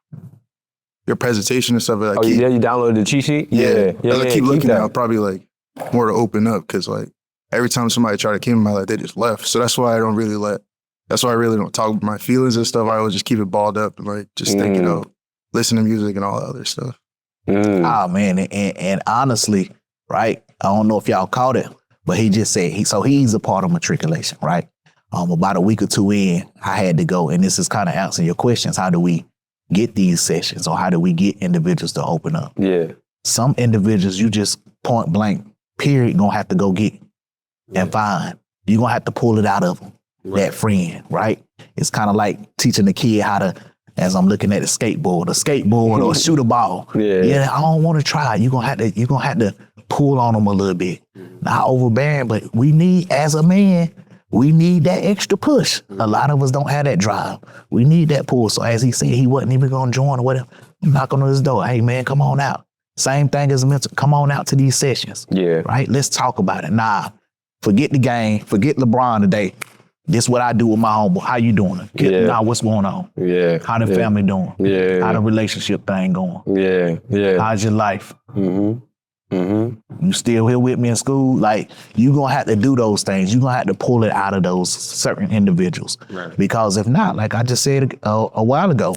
presentation and stuff. You downloaded the cheat sheet? Yeah. As I keep looking at it, I'll probably like more to open up because like every time somebody try to came in my life, they just left. So that's why I really don't talk about my feelings and stuff. I always just keep it balled up and like just think, listen to music and all that other stuff. Oh man, and honestly, right? I don't know if y'all caught it, but he just said he's a part of Matriculation, right? About a week or two in, I had to go, and this is kind of answering your questions. How do we get these sessions, or how do we get individuals to open up? Yeah. Some individuals you just point blank, period, gonna have to go get and find. You're gonna have to pull it out of them, that friend, right? It's kind of like teaching the kid how to, as I'm looking at a skateboard or shoot a ball. Yeah, I don't want to try. You're gonna have to pull on them a little bit. Not overbearing, but we need, as a man, we need that extra push. A lot of us don't have that drive. We need that pull. So as he said, he wasn't even gonna join or whatever. Knock on his door. Hey man, come on out. Same thing as mental. Come on out to these sessions. Yeah. Right? Let's talk about it. Nah, forget the game. Forget LeBron today. This what I do with my homeboy. How you doing? Nah, what's going on? Yeah. How the family doing? Yeah. How the relationship thing going? Yeah. How's your life? You still here with me in school? Like, you gonna have to do those things. You gonna have to pull it out of those certain individuals. Right. Because if not, like I just said a while ago,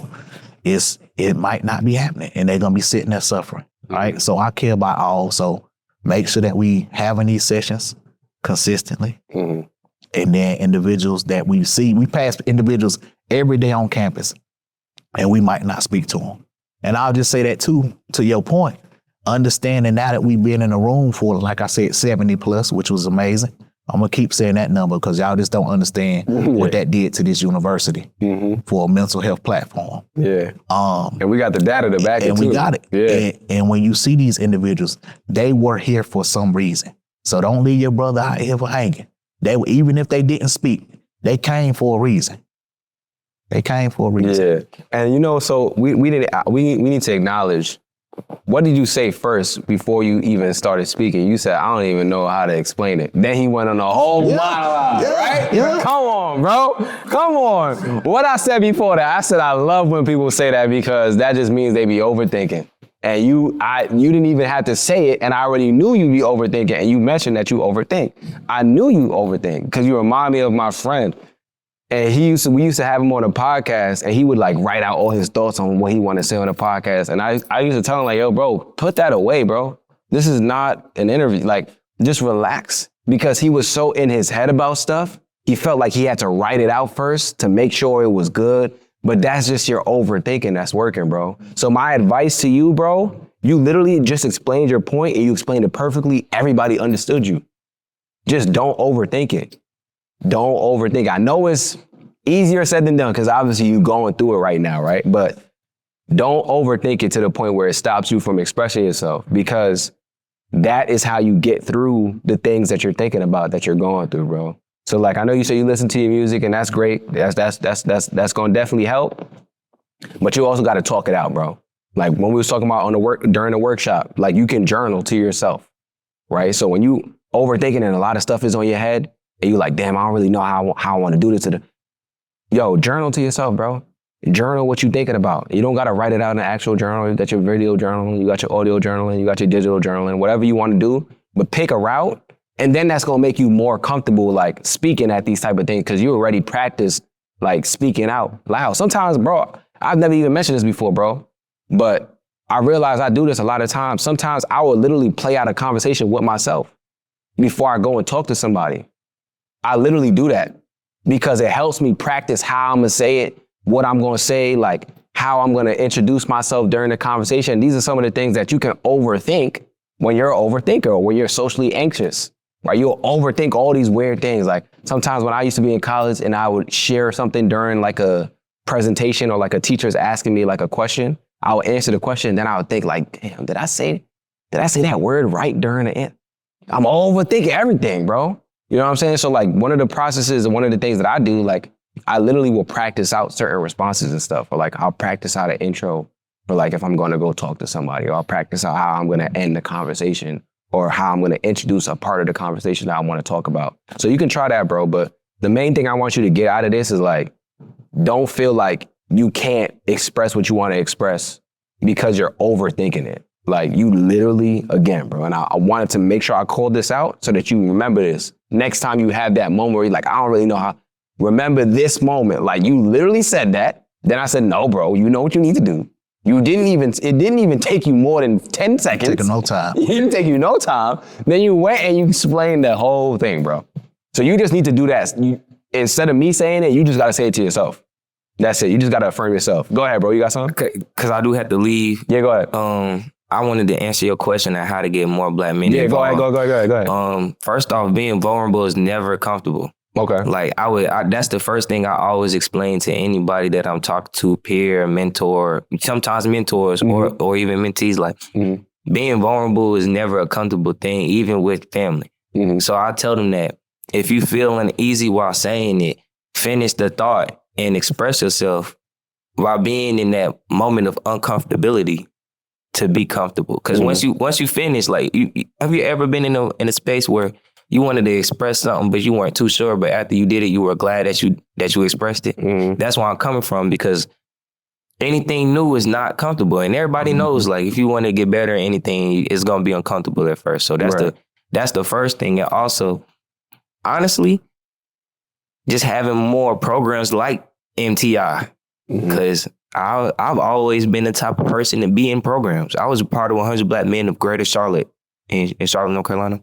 it might not be happening and they're gonna be sitting there suffering. Right? So I care about all. So make sure that we having these sessions consistently. And then individuals that we see, we pass individuals every day on campus and we might not speak to them. And I'll just say that too, to your point, understanding now that we've been in a room for, like I said, 70 plus, which was amazing. I'm gonna keep saying that number because y'all just don't understand what that did to this university for a mental health platform. Yeah. And we got the data to back it too. And we got it. Yeah. And when you see these individuals, they were here for some reason. So don't leave your brother out here for hanging. Even if they didn't speak, they came for a reason. Yeah. And so we need to acknowledge, what did you say first before you even started speaking? You said, I don't even know how to explain it. Then he went on a whole monologue, right? Yeah. Come on, bro. Come on. What I said before that, I said I love when people say that because that just means they be overthinking. And you didn't even have to say it, and I already knew you'd be overthinking, and you mentioned that you overthink. I knew you overthink because you remind me of my friend. And we used to have him on a podcast, and he would like write out all his thoughts on what he wanted to say on the podcast. And I used to tell him like, yo, bro, put that away, bro. This is not an interview. Like, just relax. Because he was so in his head about stuff, he felt like he had to write it out first to make sure it was good. But that's just your overthinking that's working, bro. So my advice to you, bro, you literally just explained your point and you explained it perfectly. Everybody understood you. Just don't overthink it. Don't overthink. I know it's easier said than done because obviously you're going through it right now, right? But don't overthink it to the point where it stops you from expressing yourself, because that is how you get through the things that you're thinking about, that you're going through, bro. So like, I know you say you listen to your music and that's great. That's going to definitely help. But you also got to talk it out, bro. Like when we was talking about during the workshop, like you can journal to yourself, right? So when you overthinking and a lot of stuff is on your head and you like, damn, I don't really know how I want to do this journal to yourself, bro. Journal what you thinking about. You don't got to write it out in an actual journal. You got your video journal, you got your audio journaling, you got your digital journaling, whatever you want to do, but pick a route. And then that's going to make you more comfortable, like speaking at these type of things, because you already practiced like speaking out loud. Sometimes, bro, I've never even mentioned this before, bro, but I realize I do this a lot of times. Sometimes I will literally play out a conversation with myself before I go and talk to somebody. I literally do that because it helps me practice how I'm going to say it, what I'm going to say, like how I'm going to introduce myself during the conversation. These are some of the things that you can overthink when you're an overthinker or when you're socially anxious. right? You'll overthink all these weird things. Like sometimes when I used to be in college and I would share something during like a presentation or like a teacher's asking me like a question, I would answer the question, then I would think like, damn, did I say that word right during the end? I'm overthinking everything, bro. You know what I'm saying? So like one of the processes and one of the things that I do, like I literally will practice out certain responses and stuff. Or like I'll practice out an intro for like if I'm going to go talk to somebody, or I'll practice out how I'm going to end the conversation or how I'm going to introduce a part of the conversation that I want to talk about. So you can try that, bro. But the main thing I want you to get out of this is like, don't feel like you can't express what you want to express because you're overthinking it. Like you literally, again, bro, and I wanted to make sure I called this out so that you remember this. Next time you have that moment where you're like, I don't really know how, remember this moment. Like you literally said that. Then I said, no, bro, you know what you need to do. It didn't even take you more than 10 seconds. Taking no time. It didn't take you no time. Then you went and you explained the whole thing, bro. So you just need to do that. Instead of me saying it, you just got to say it to yourself. That's it. You just got to affirm yourself. Go ahead, bro. You got something? Because I do have to leave. Yeah, go ahead. I wanted to answer your question on how to get more black men involved. Go ahead. First off, being vulnerable is never comfortable. Okay. Like that's the first thing I always explain to anybody that I'm talking to, peer, mentor, sometimes mentors or even mentees. Like being vulnerable is never a comfortable thing, even with family. So I tell them that if you feel uneasy while saying it, finish the thought and express yourself while being in that moment of uncomfortability to be comfortable. Because once you finish, like, have you ever been in a space where you wanted to express something, but you weren't too sure, but after you did it, you were glad that you expressed it? That's where I'm coming from, because anything new is not comfortable. And everybody knows, like, if you want to get better at anything, it's going to be uncomfortable at first. So that's the first thing. And also, honestly, just having more programs like MTI, because I've always been the type of person to be in programs. I was a part of 100 Black Men of Greater Charlotte in Charlotte, North Carolina.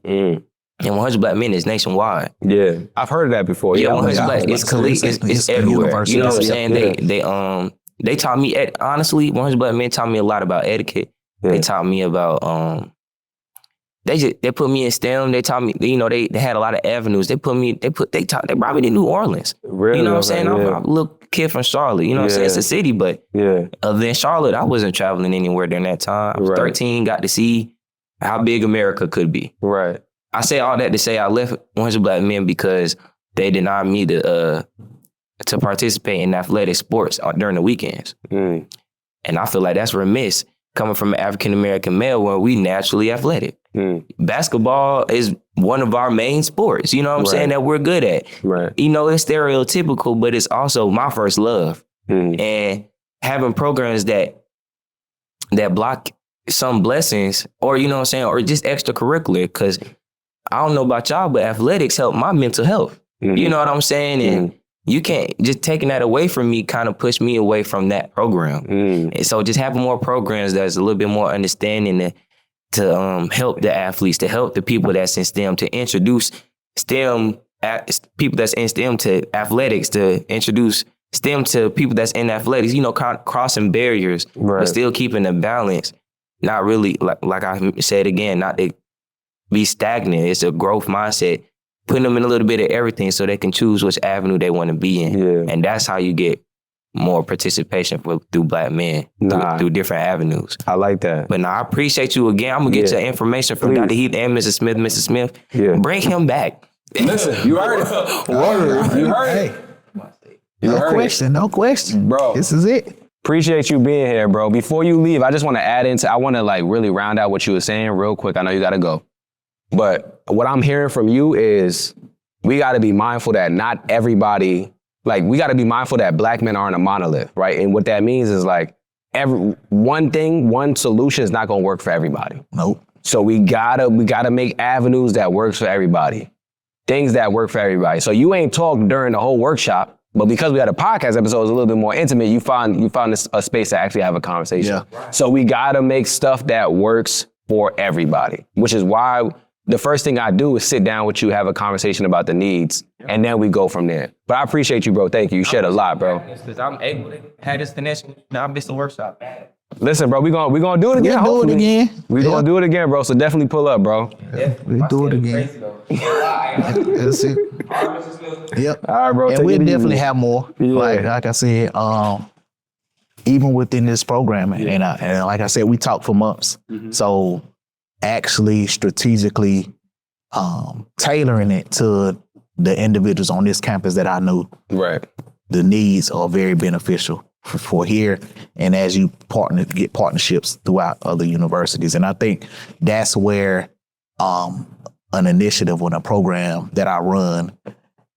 And 100 Black Men is nationwide. Yeah, I've heard of that before. Yeah, 100 Black, it's everywhere. You know what I'm saying? They taught me, honestly, 100 Black Men taught me a lot about etiquette. They taught me about, they put me in STEM. They taught me, they had a lot of avenues. They brought me to New Orleans. Really? You know what I'm saying? I'm a little kid from Charlotte. You know what I'm saying? It's a city, but other than Charlotte, I wasn't traveling anywhere during that time. I was 13, got to see how big America could be. Right. I say all that to say I left 100 Black Men because they denied me to participate in athletic sports during the weekends. And I feel like that's remiss coming from an African-American male where we naturally athletic. Basketball is one of our main sports, you know what I'm saying, that we're good at. Right. It's stereotypical, but it's also my first love. And having programs that block some blessings, or, you know what I'm saying, or just extracurricular, because I don't know about y'all, but athletics help my mental health. You know what I'm saying? And you can't, just taking that away from me kind of push me away from that program. And so just having more programs that's a little bit more understanding to help the athletes, to help the people that's in STEM, to introduce STEM, people that's in STEM to athletics, to introduce STEM to people that's in athletics, crossing barriers, but still keeping the balance. Not really, like I said again, not to be stagnant. It's a growth mindset, putting them in a little bit of everything so they can choose which avenue they want to be in. And that's how you get more participation through Black men, through different avenues. I like that. But I appreciate you again. I'm going to get your information from Dr. Heath and Mrs. Smith. Mrs. Smith, bring him back. Listen, you heard it. You heard it. No question. Bro. This is it. Appreciate you being here, bro. Before you leave, I just want to I want to really round out what you were saying real quick. I know you got to go. But what I'm hearing from you is we got to be mindful that not everybody, we got to be mindful that Black men aren't a monolith, right? And what that means is one solution is not going to work for everybody. Nope. So we gotta make avenues that works for everybody. Things that work for everybody. So you ain't talked during the whole workshop, but because we had a podcast episode, it's a little bit more intimate. You found a space to actually have a conversation. Yeah. So we gotta make stuff that works for everybody, which is why the first thing I do is sit down with you, have a conversation about the needs, and then we go from there. But I appreciate you, bro. Thank you. You shared a lot, bro. Because I'm able to have this connection. Now I missed the workshop. Listen, bro, we gonna do it again. We'll do it again. We gonna do it again, bro. So definitely pull up, bro. We'll do it again. That's it. Yep. All right, bro. And we'll definitely have more. Yeah. Like I said, even within this program, and like I said, we talked for months. So actually strategically tailoring it to the individuals on this campus that I knew. Right. The needs are very beneficial for here, and as you get partnerships throughout other universities. And I think that's where an initiative or a program that I run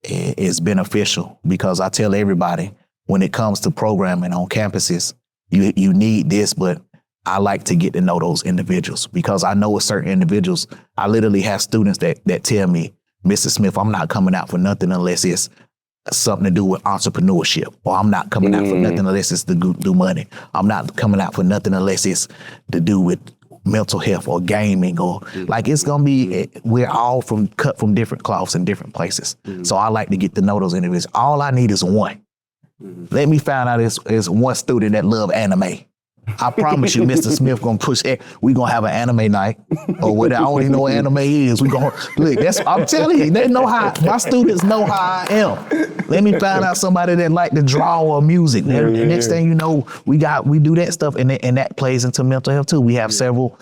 is beneficial, because I tell everybody when it comes to programming on campuses, you need this, but I like to get to know those individuals, because I know with certain individuals, I literally have students that tell me, Mr. Smith, I'm not coming out for nothing unless it's something to do with entrepreneurship, or I'm not coming out for nothing unless it's to do money. I'm not coming out for nothing unless it's to do with mental health or gaming, or like it's gonna be, we're all cut from different cloths in different places. So I like to get to know those individuals. All I need is one. Let me find out is one student that love anime. I promise you, Mr. Smith gonna push it. We gonna have an anime night, or what I don't even know what anime is. We gonna look. I'm telling you, they know how. My students know how I am. Let me find out somebody that like to draw or music. The next thing you know, we do that stuff, and that plays into mental health too. We have several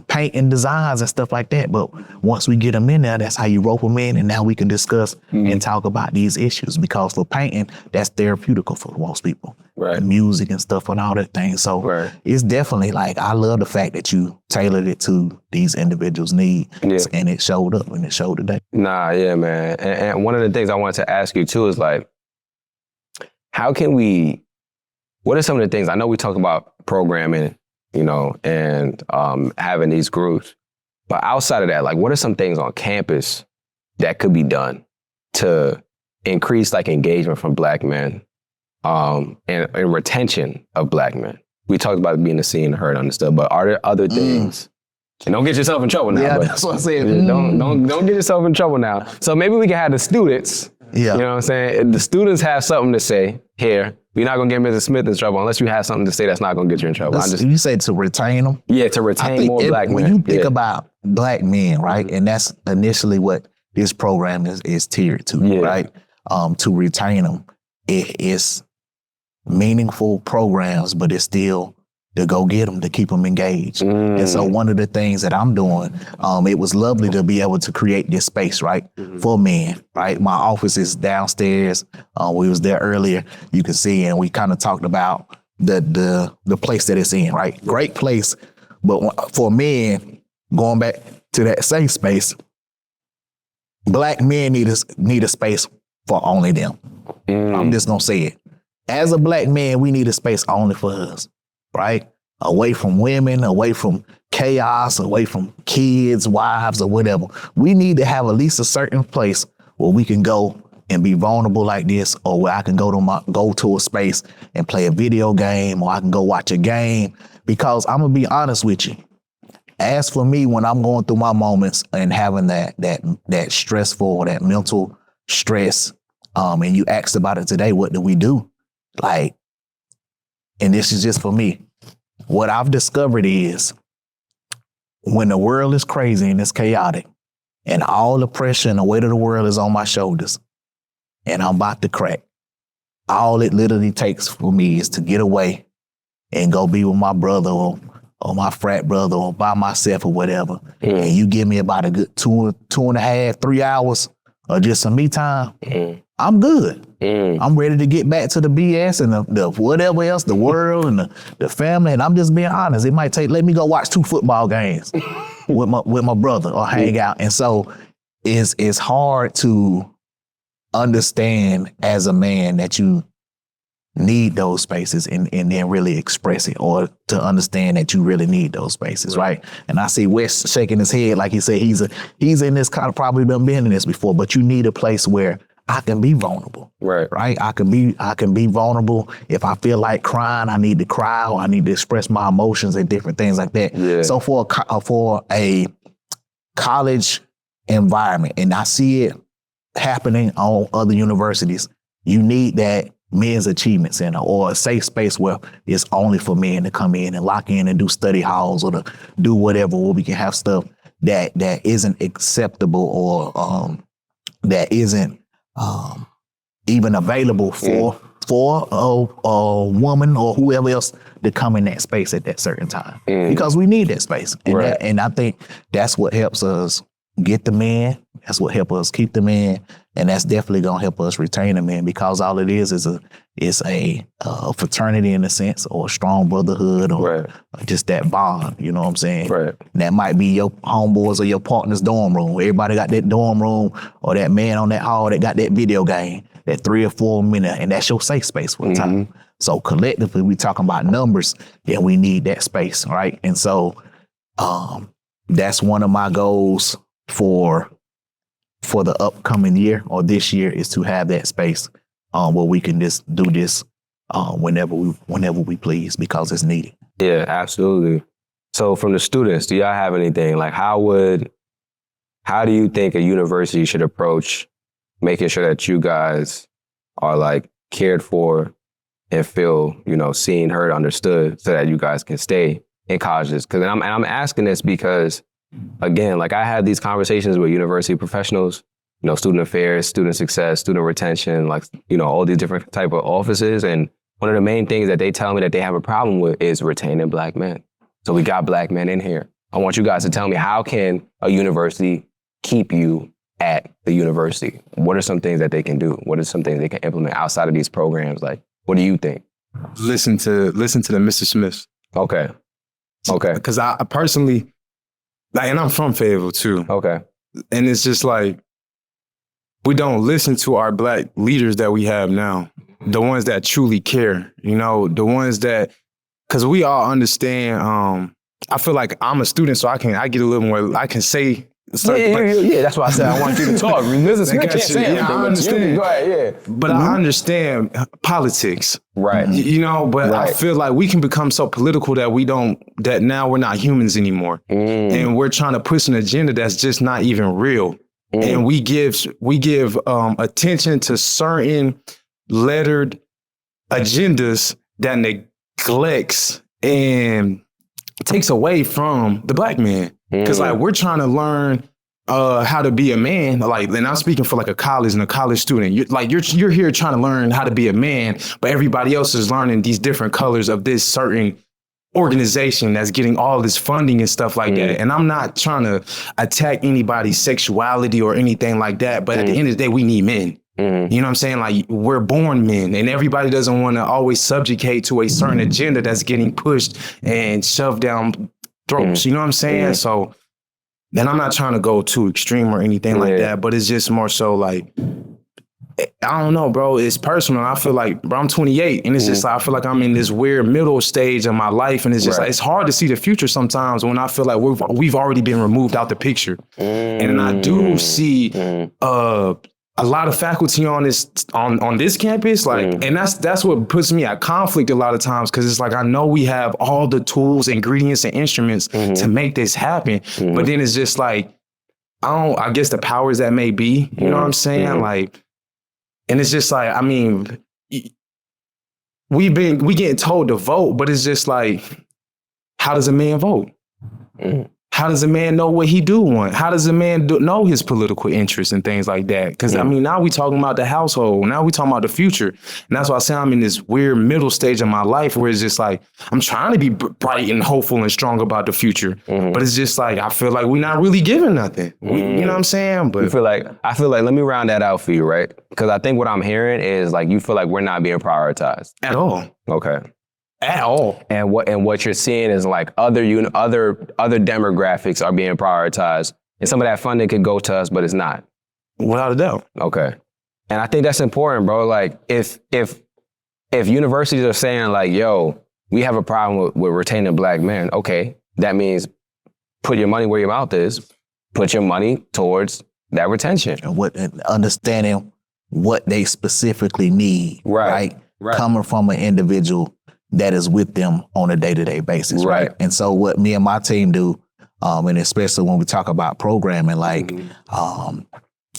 paint and designs and stuff like that. But once we get them in there, that's how you rope them in, and now we can discuss and talk about these issues. Because for painting, that's therapeutical for most people. Right. Music and stuff and all that thing. So it's definitely like, I love the fact that you tailored it to these individuals' needs, and it showed up, and it showed today. Nah, yeah, man. And one of the things I wanted to ask you too is like, what are some of the things, I know we talk about programming, and having these groups, but outside of that, like, what are some things on campus that could be done to increase like engagement from Black men? And retention of Black men. We talked about being seen and heard, understood, but are there other things? And don't get yourself in trouble now. Yeah, that's what I'm saying. Don't get yourself in trouble now. So maybe we can have the students, you know what I'm saying? The students have something to say here. We're not gonna get Mrs. Smith in trouble unless you have something to say that's not gonna get you in trouble. You say to retain them? Yeah, to retain more Black men. When you think about Black men, right? And that's initially what this program is tiered to, right? To retain them, it is meaningful programs, but it's still to go get them, to keep them engaged. And so one of the things that I'm doing, it was lovely to be able to create this space, right, for men, right? My office is downstairs. We was there earlier, you can see, and we kind of talked about the place that it's in, right? Great place, but for men, going back to that safe space, Black men need a space for only them. I'm just gonna say it. As a Black man, we need a space only for us, right? Away from women, away from chaos, away from kids, wives, or whatever. We need to have at least a certain place where we can go and be vulnerable like this, or where I can go to a space and play a video game, or I can go watch a game. Because I'm gonna be honest with you. As for me, when I'm going through my moments and having that stressful or that mental stress, and you asked about it today, what do we do? Like, and this is just for me, what I've discovered is when the world is crazy and it's chaotic and all the pressure and the weight of the world is on my shoulders and I'm about to crack, all it literally takes for me is to get away and go be with my brother or my frat brother or by myself or whatever. And you give me about a good 2.5, 3 hours of just some me time, I'm good. I'm ready to get back to the BS and the whatever else, the world and the family. And I'm just being honest. It might let me go watch 2 football games with my brother or hang out. And so it's hard to understand as a man that you need those spaces and then really express it, or to understand that you really need those spaces, right? And I see Wes shaking his head like he said he's in this kind of, probably done been in this before, but you need a place where I can be vulnerable, right? I can be vulnerable. If I feel like crying, I need to cry, or I need to express my emotions and different things like that. Yeah. So for a college environment, and I see it happening on other universities, you need that men's achievement center or a safe space where it's only for men to come in and lock in and do study halls or to do whatever, where we can have stuff that isn't acceptable or that isn't even available for a woman or whoever else to come in that space at that certain time, because we need that space. And, and I think that's what helps us get the men. That's what helps us keep the men. And that's definitely going to help us retain the men, because all it is a fraternity in a sense, or a strong brotherhood, or just that bond. You know what I'm saying? Right. And that might be your homeboys or your partner's dorm room. Everybody got that dorm room, or that man on that hall that got that video game, that 3 or 4 minutes, and that's your safe space for the time. So collectively, we talking about numbers, and we need that space, right? And so that's one of my goals for the upcoming year, or this year, is to have that space where we can just do this whenever we please, because it's needed. Yeah, absolutely. So from the students, do y'all have anything? Like, how do you think a university should approach making sure that you guys are like cared for and feel, seen, heard, understood, so that you guys can stay in colleges? Because I'm asking this because, again, like, I had these conversations with university professionals, student affairs, student success, student retention, like, all these different type of offices. And one of the main things that they tell me that they have a problem with is retaining Black men. So we got Black men in here. I want you guys to tell me, how can a university keep you at the university? What are some things that they can do? What are some things they can implement outside of these programs? Like, what do you think? Listen to the Mr. Smiths. Okay. Because I personally, like, and I'm from Fayetteville too. Okay. And it's just like, we don't listen to our Black leaders that we have now, the ones that truly care, the ones that, because we all understand. I feel like I'm a student, so I get a little more, I can say. Yeah, that's why I said I want you to talk. Listen, I understand. Go ahead, But I understand politics. Right. But I feel like we can become so political that now we're not humans anymore. And we're trying to push an agenda that's just not even real. And we give attention to certain lettered agendas that neglects and takes away from the Black man. Because like, we're trying to learn how to be a man. Like, and I'm speaking for like a college and a college student. You're here trying to learn how to be a man, but everybody else is learning these different colors of this certain organization that's getting all this funding and stuff like that. And I'm not trying to attack anybody's sexuality or anything like that. But at the end of the day, we need men. You know what I'm saying? Like, we're born men, and everybody doesn't want to always subjugate to a certain agenda that's getting pushed and shoved down throats. You know what I'm saying? So, and I'm not trying to go too extreme or anything like that, but it's just more so like, I don't know, bro. It's personal. I feel like, bro, I'm 28, and it's just like, I feel like I'm in this weird middle stage of my life, and it's just like, it's hard to see the future sometimes when I feel like we've already been removed out the picture. And I do see a lot of faculty on this campus, like, and that's what puts me at conflict a lot of times, because it's like, I know we have all the tools, ingredients, and instruments to make this happen, but then it's just like, I guess the powers that may be, you know what I'm saying? Like, and it's just like, I mean, we getting told to vote, but it's just like, how does a man vote? How does a man know what he do want? How does a man know his political interests and things like that? Because I mean, now we talking about the household. Now we talking about the future. And that's why I say I'm in this weird middle stage of my life where it's just like, I'm trying to be bright and hopeful and strong about the future. But it's just like, I feel like we're not really giving nothing. You know what I'm saying? But I feel like, let me round that out for you, right? Because I think what I'm hearing is like, you feel like we're not being prioritized. At all. Okay. At all. And what you're seeing is like other demographics are being prioritized, and some of that funding could go to us, but it's not. Without a doubt. Okay. And I think that's important, bro. Like, if universities are saying like, yo, we have a problem with retaining Black men, okay, that means put your money where your mouth is. Put your money towards that retention. And understanding what they specifically need, right? Coming from an individual that is with them on a day-to-day basis, right? And so what me and my team do, and especially when we talk about programming, like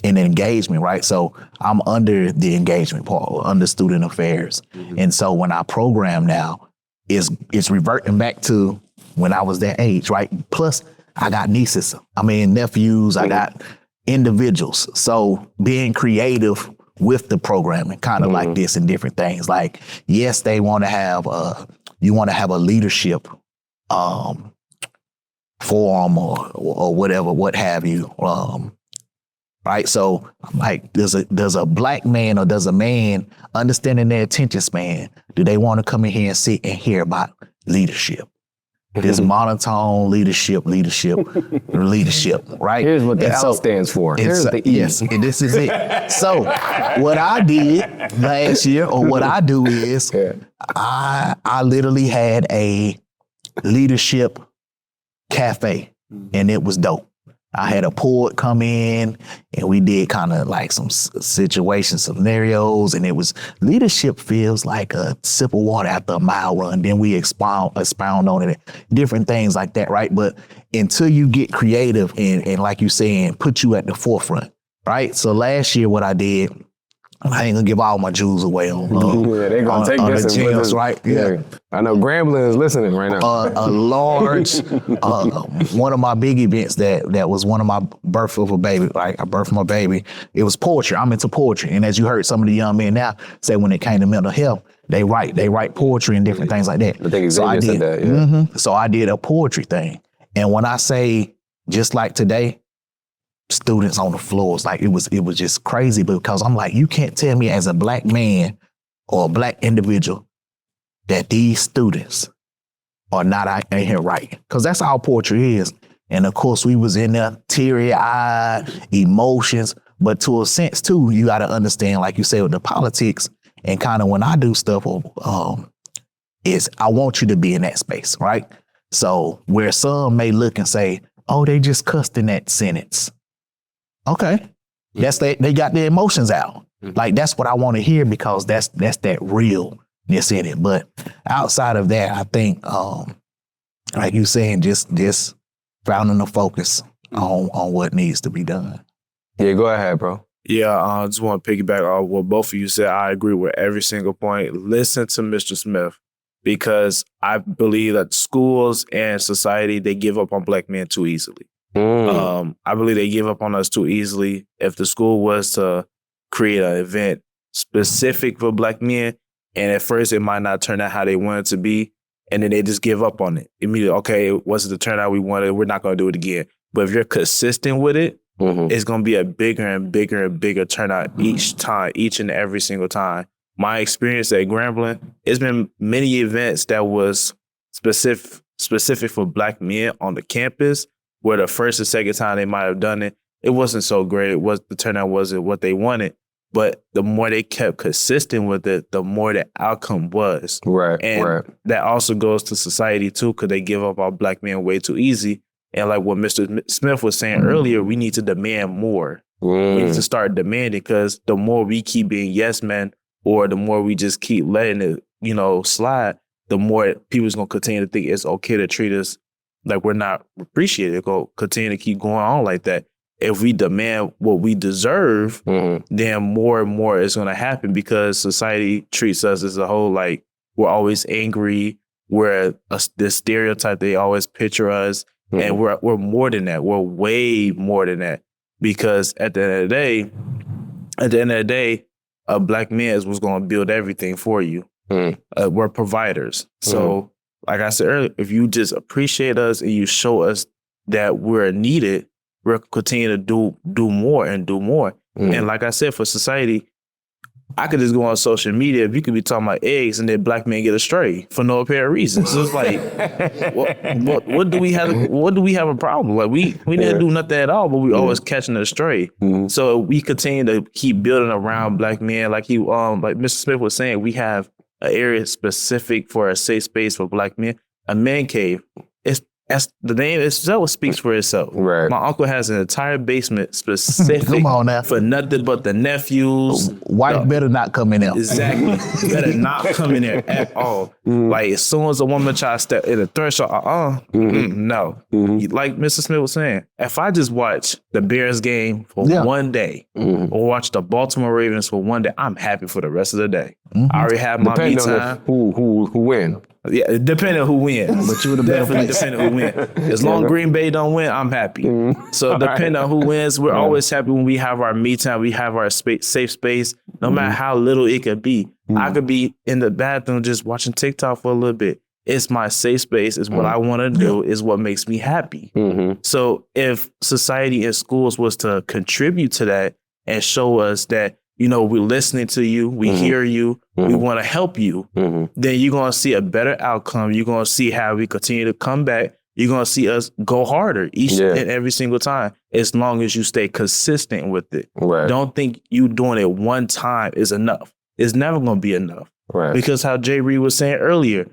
in engagement, right? So I'm under the engagement part, under student affairs. And so when I program now, it's reverting back to when I was that age, right? Plus, I got nieces, nephews, I got individuals. So being creative with the programming, kind of like this and different things. Like, yes, they want to have you want to have a leadership forum or whatever, what have you. Right. So like does a black man or does a man understanding their attention span, do they want to come in here and sit and hear about leadership? This monotone leadership, right? Here's what the L stands for. Here's the E. Yes, and this is it. So what I did last year, or what I do is, I literally had a leadership cafe, and it was dope. I had a poet come in and we did kind of like some situation scenarios, and it was leadership feels like a sip of water after a mile run. Then we expound on it, different things like that, right? But until you get creative and like you saying, put you at the forefront, right? So last year what I did, I ain't gonna give all my jewels away on they're gonna take this the gems, right? Yeah. I know Grambling is listening right now. A large, one of my big events that was one of my birth of a baby, like I birthed my baby, it was poetry. I'm into poetry. And as you heard some of the young men now say when it came to mental health, they write poetry and different things like that. I think Xavier said that, yeah. So I did a poetry thing. And when I say just like today, students on the floors, like it was just crazy, because I'm like, you can't tell me as a black man or a black individual that these students are not out here writing, because that's all poetry is. And of course we was in there teary-eyed, emotions, but to a sense too, you got to understand, like you said, with the politics and kind of when I do stuff, is I want you to be in that space, right? So where some may look and say, oh, they just cussed in that sentence. Okay, that's they got their emotions out. Like that's what I want to hear, because that's that realness in it. But outside of that, I think, like you saying, just finding the focus on what needs to be done. Yeah, go ahead, bro. Yeah, I just want to piggyback on what both of you said. I agree with every single point. Listen to Mr. Smith, because I believe that schools and society, they give up on black men too easily. I believe they give up on us too easily. If the school was to create an event specific for black men, and at first it might not turn out how they want it to be, and then they just give up on it immediately. Okay, it wasn't the turnout we wanted. We're not going to do it again. But if you're consistent with it, it's going to be a bigger and bigger and bigger turnout each time, each and every single time. My experience at Grambling, it's been many events that was specific for black men on the campus, where the first and second time they might have done it, it wasn't so great. The turnout wasn't what they wanted. But the more they kept consistent with it, the more the outcome was. Right. And that also goes to society too, because they give up on black men way too easy. And like what Mr. Smith was saying earlier, we need to demand more. We need to start demanding, because the more we keep being yes men, or the more we just keep letting it, slide, the more people's gonna continue to think it's okay to treat us like we're not appreciated. Go continue to keep going on like that. If we demand what we deserve, then more and more is going to happen, because society treats us as a whole like we're always angry. We're this stereotype they always picture us, and we're more than that. We're way more than that, because at the end of the day, a black man is what's going to build everything for you. We're providers. So, like I said earlier, if you just appreciate us and you show us that we're needed, we'll continue to do more and do more. And like I said, for society, I could just go on social media. If you could be talking about eggs and then black men get astray for no apparent reason. So it's like, what do we have? What do we have a problem? Like we didn't do nothing at all, but we always catching astray. So we continue to keep building around black men. Like like Mr. Smith was saying, we have an area specific for a safe space for black men, a man cave. as the name itself speaks for itself. Right. My uncle has an entire basement specific Come on now. for nothing but the nephews. White better not come in there. Exactly. Better not come in there at all. Like as soon as a woman tries to step in the threshold, no. Like Mr. Smith was saying, if I just watch the Bears game for one day or watch the Baltimore Ravens for one day, I'm happy for the rest of the day. I already have my me time. Who win. Yeah, depending on who wins. But you would have definitely depending on who wins. As long as Green Bay don't win, I'm happy. So depending on who wins, we're always happy when we have our me time, we have our safe space, no matter how little it could be. I could be in the bathroom just watching TikTok for a little bit. It's my safe space. It's what I want to do. It's what makes me happy. So if society and schools was to contribute to that and show us that, you know, we're listening to you, we hear you, we want to help you, then you're going to see a better outcome. You're going to see how we continue to come back. You're going to see us go harder each and every single time, as long as you stay consistent with it. Right. Don't think you doing it one time is enough. It's never going to be enough. Right. Because how Jay Reed was saying earlier,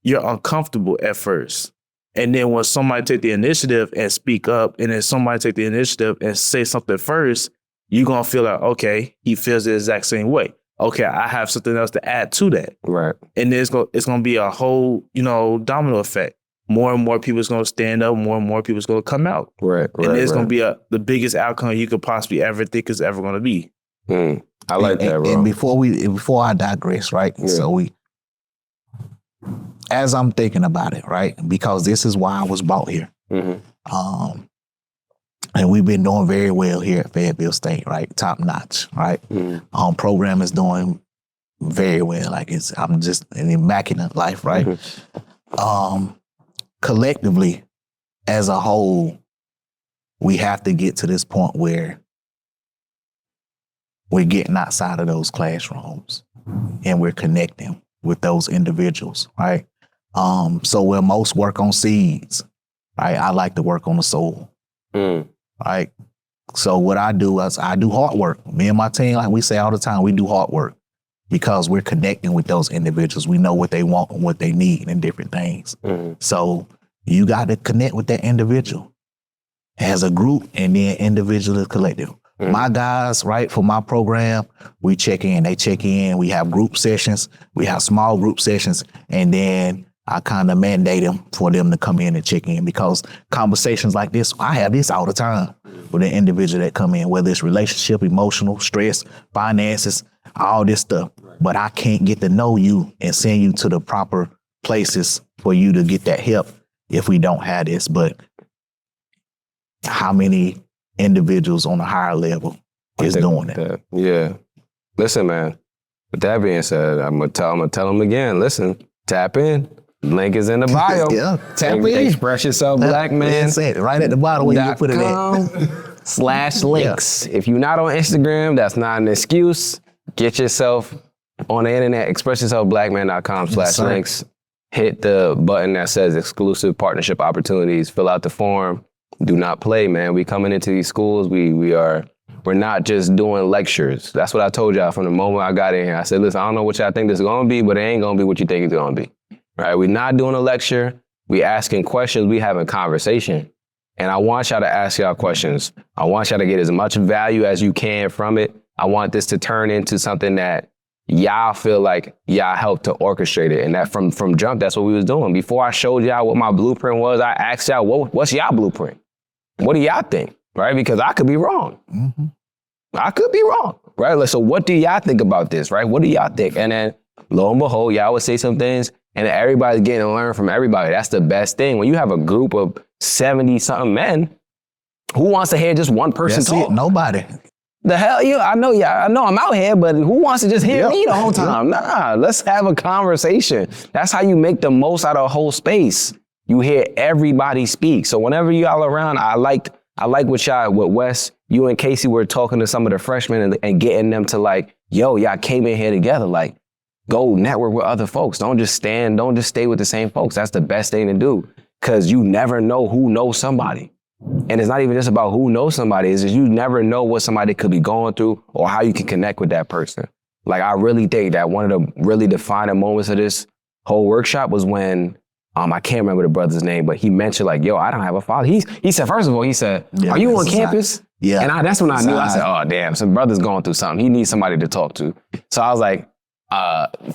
you're uncomfortable at first. And then when somebody take the initiative and speak up, and then somebody take the initiative and say something first, you're going to feel like, okay, he feels the exact same way. Okay, I have something else to add to that. Right. And then it's going to be a whole, domino effect. More and more people is going to stand up. More and more people is going to come out. Right. And it's going to be the biggest outcome you could possibly ever think is ever going to be. I like that, bro. And before I digress, right? Yeah. So as I'm thinking about it, right? Because this is why I was brought here. And we've been doing very well here at Fayetteville State, right? Top notch, right? Program is doing very well. Like I'm just an immaculate life, right? Collectively, as a whole, we have to get to this point where we're getting outside of those classrooms and we're connecting with those individuals, right? So where most work on seeds, right? I like to work on the soul, right? So what I do is I do hard work. Me and my team, like we say all the time, we do hard work because we're connecting with those individuals. We know what they want and what they need and different things. So you got to connect with that individual as a group and then individual as collective. My guys, right, for my program, we check in, they check in. We have group sessions, we have small group sessions, and then I kind of mandate them for them to come in and check in because conversations like this, I have this all the time with an individual that come in, whether it's relationship, emotional, stress, finances, all this stuff. But I can't get to know you and send you to the proper places for you to get that help if we don't have this. But how many individuals on a higher level is doing that? Yeah. Listen, man, with that being said, I'm gonna tell them again, listen, tap in. Link is in the bio. Tap in. Express yourself, black man. It right at the bottom where you put it at. /links. If you're not on Instagram, that's not an excuse. Get yourself on the internet, expressyourselfblackman.com/links. Hit the button that says exclusive partnership opportunities. Fill out the form. Do not play, man. We coming into these schools. We're not just doing lectures. That's what I told y'all from the moment I got in here. I said, listen, I don't know what y'all think this is gonna be, but it ain't gonna be what you think it's gonna be. Right? We're not doing a lecture. We asking questions. We having conversation. And I want y'all to ask y'all questions. I want y'all to get as much value as you can from it. I want this to turn into something that y'all feel like y'all helped to orchestrate it. And that from jump, that's what we was doing. Before I showed y'all what my blueprint was, I asked y'all, what's y'all blueprint? What do y'all think? Right? Because I could be wrong. I could be wrong. Right? So what do y'all think about this? Right? What do y'all think? And then lo and behold, y'all would say some things and everybody's getting to learn from everybody. That's the best thing. When you have a group of 70-something men, who wants to hear just one person talk? Nobody. The hell, I know I'm out here, but who wants to just hear me the whole time? Nah, let's have a conversation. That's how you make the most out of a whole space. You hear everybody speak. So whenever y'all around, I like what Wes, you and Casey were talking to some of the freshmen and getting them to like, yo, y'all came in here together. Like, go network with other folks. Don't just stay with the same folks. That's the best thing to do. Cause you never know who knows somebody. And it's not even just about who knows somebody, it's just you never know what somebody could be going through or how you can connect with that person. Like, I really think that one of the really defining moments of this whole workshop was when I can't remember the brother's name, but he mentioned like, yo, I don't have a father. He said, first of all, he said, are you on campus? Yeah. And that's when I knew, I said, oh, damn, some brother's going through something. He needs somebody to talk to. So I was like,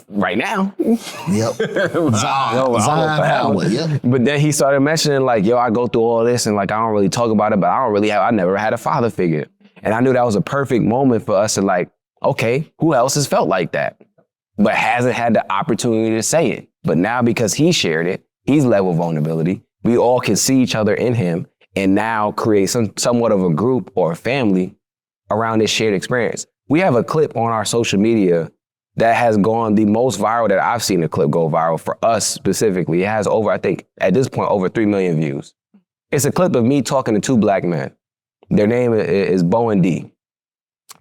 right now. Yep. Zion Howard, yep. But then he started mentioning like, yo, I go through all this and like, I don't really talk about it, but I never had a father figure. And I knew that was a perfect moment for us to like, okay, who else has felt like that, but hasn't had the opportunity to say it? But now because he shared it, he's level vulnerability. We all can see each other in him and now create somewhat of a group or a family around this shared experience. We have a clip on our social media that has gone the most viral that I've seen a clip go viral for us specifically. It has over, I think, at this point, over 3 million views. It's a clip of me talking to 2 black men. Their name is Bo and D,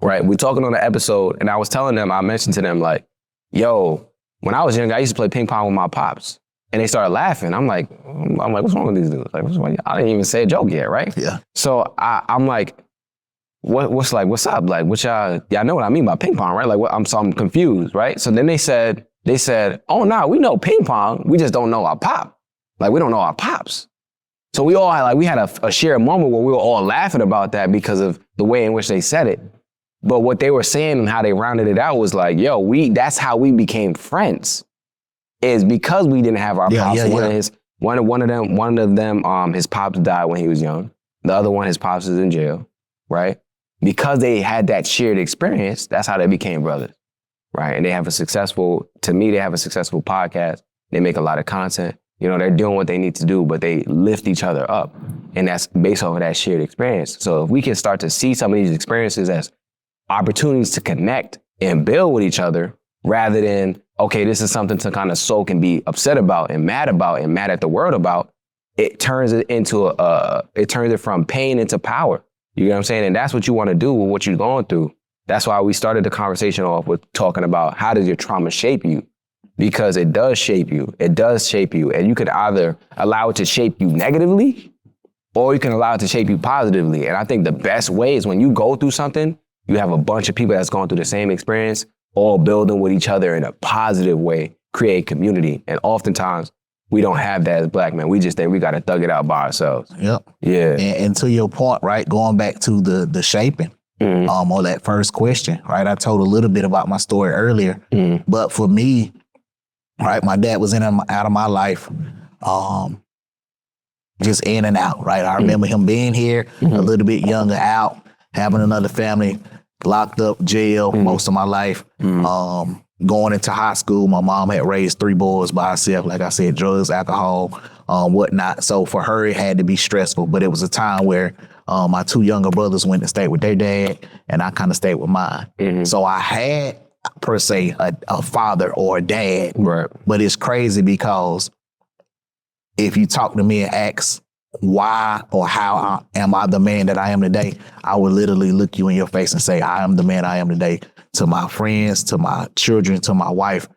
right? We're talking on the episode, and I was telling them, I mentioned to them like, yo, when I was young, I used to play ping pong with my pops. And they started laughing. I'm like, what's wrong with these dudes? Like, I didn't even say a joke yet, right? Yeah. So I'm like, what's up? Like, what y'all know what I mean by ping pong, right? Like, I'm confused, right? So then they said, oh, no, we know ping pong. We just don't know our pop. Like, we don't know our pops. So we all had a shared moment where we were all laughing about that because of the way in which they said it. But what they were saying and how they rounded it out was like, yo, that's how we became friends, is because we didn't have our pops. One of them, his pops died when he was young. The other one, his pops is in jail, right? Because they had that shared experience, that's how they became brothers, right? And they have a successful podcast. They make a lot of content. You know, they're doing what they need to do, but they lift each other up. And that's based off of that shared experience. So if we can start to see some of these experiences as opportunities to connect and build with each other, rather than, okay, this is something to kind of soak and be upset about and mad at the world about, it turns it from pain into power. You know what I'm saying? And that's what you want to do with what you're going through. That's why we started the conversation off with talking about how does your trauma shape you? Because it does shape you. It does shape you. And you could either allow it to shape you negatively, or you can allow it to shape you positively. And I think the best way is when you go through something, you have a bunch of people that's going through the same experience, all building with each other in a positive way, create community. And oftentimes, we don't have that as black men. We just think we got to thug it out by ourselves. Yep. Yeah. And to your point, right, going back to the shaping, or that first question, right, I told a little bit about my story earlier, but for me, right, my dad was in and out of my life, just in and out, right? I remember him being here, a little bit younger, out, having another family, locked up, jail most of my life. Going into high school, my mom had raised 3 boys by herself. Like I said, drugs, alcohol, whatnot. So for her, it had to be stressful. But it was a time where my 2 younger brothers went to stay with their dad, and I kind of stayed with mine. So I had, per se, a father or a dad. Right. But it's crazy because if you talk to me and ask why or how am I the man that I am today, I would literally look you in your face and say, I am the man I am today to my friends, to my children, to my wife,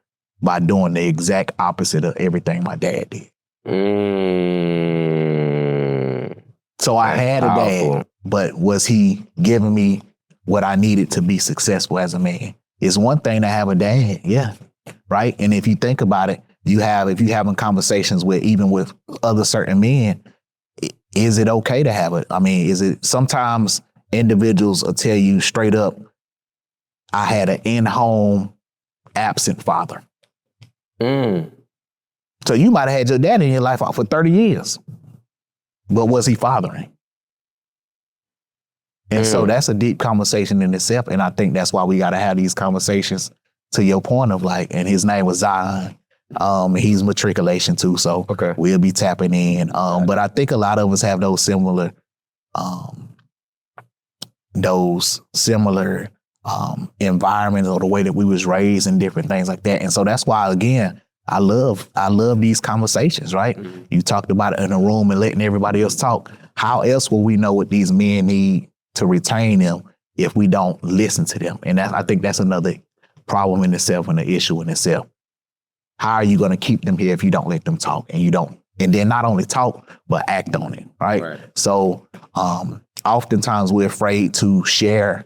by doing the exact opposite of everything my dad did. So I had a dad, but was he giving me what I needed to be successful as a man? It's one thing to have a dad, yeah, right? And if you think about it, if you're having conversations with other certain men, is it okay to have it? I mean, is it sometimes individuals will tell you straight up, I had an in-home absent father. So you might have had your dad in your life for 30 years, but was he fathering? And so that's a deep conversation in itself. And I think that's why we got to have these conversations, to your point of like, and his name was Zion. He's Matriculation too. So we'll be tapping in. But I think a lot of us have those similar environments, or the way that we was raised and different things like that. And so that's why, again, I love these conversations, right? You talked about it in a room and letting everybody else talk. How else will we know what these men need to retain them if we don't listen to them? And I think that's another problem in itself and an issue in itself. How are you going to keep them here if you don't let them talk, and then not only talk, but act on it, right? So oftentimes we're afraid to share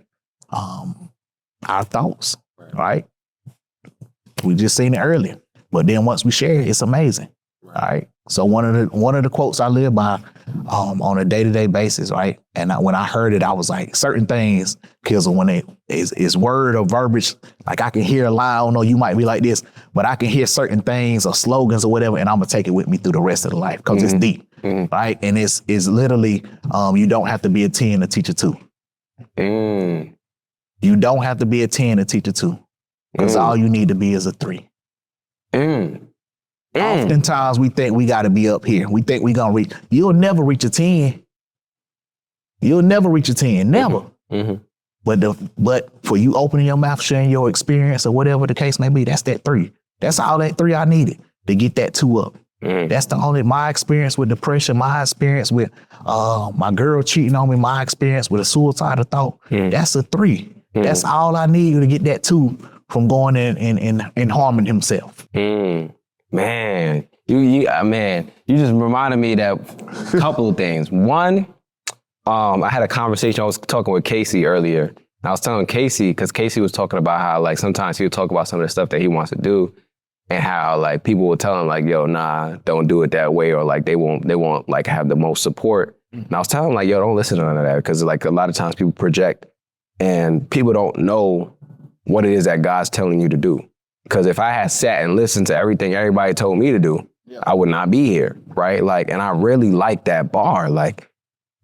our thoughts, right? We just seen it earlier. But then once we share it, it's amazing. All right. So one of the quotes I live by on a day-to-day basis, right? And when I heard it, I was like, certain things, because when it is word or verbiage, like I can hear a line, I don't know, you might be like this, but I can hear certain things or slogans or whatever, and I'm gonna take it with me through the rest of the life because it's deep, right? And it's literally, you don't have to be a 10 to teach a 2. You don't have to be a 10 to teach a 2, because all you need to be is a 3. Oftentimes we think we got to be up here. We think we gonna reach. You'll never reach a 10. You'll never reach a 10. Never. But for you opening your mouth, sharing your experience or whatever the case may be, that's that 3. That's all that 3 I needed to get that 2 up. That's the only, my experience with depression, my experience with my girl cheating on me, my experience with a suicidal thought. That's a 3. That's all I need to get that 2 from going and harming himself. Man, you just reminded me that a couple of things. One, I had a conversation. I was talking with Casey earlier. And I was telling Casey, because Casey was talking about how like sometimes he'll talk about some of the stuff that he wants to do, and how like people will tell him like, yo, nah, don't do it that way, or like they won't like have the most support. And I was telling him like, yo, don't listen to none of that, because like a lot of times people project and people don't know what it is that God's telling you to do. Because if I had sat and listened to everything everybody told me to do, I would not be here, right? Like, and I really like that bar. Like,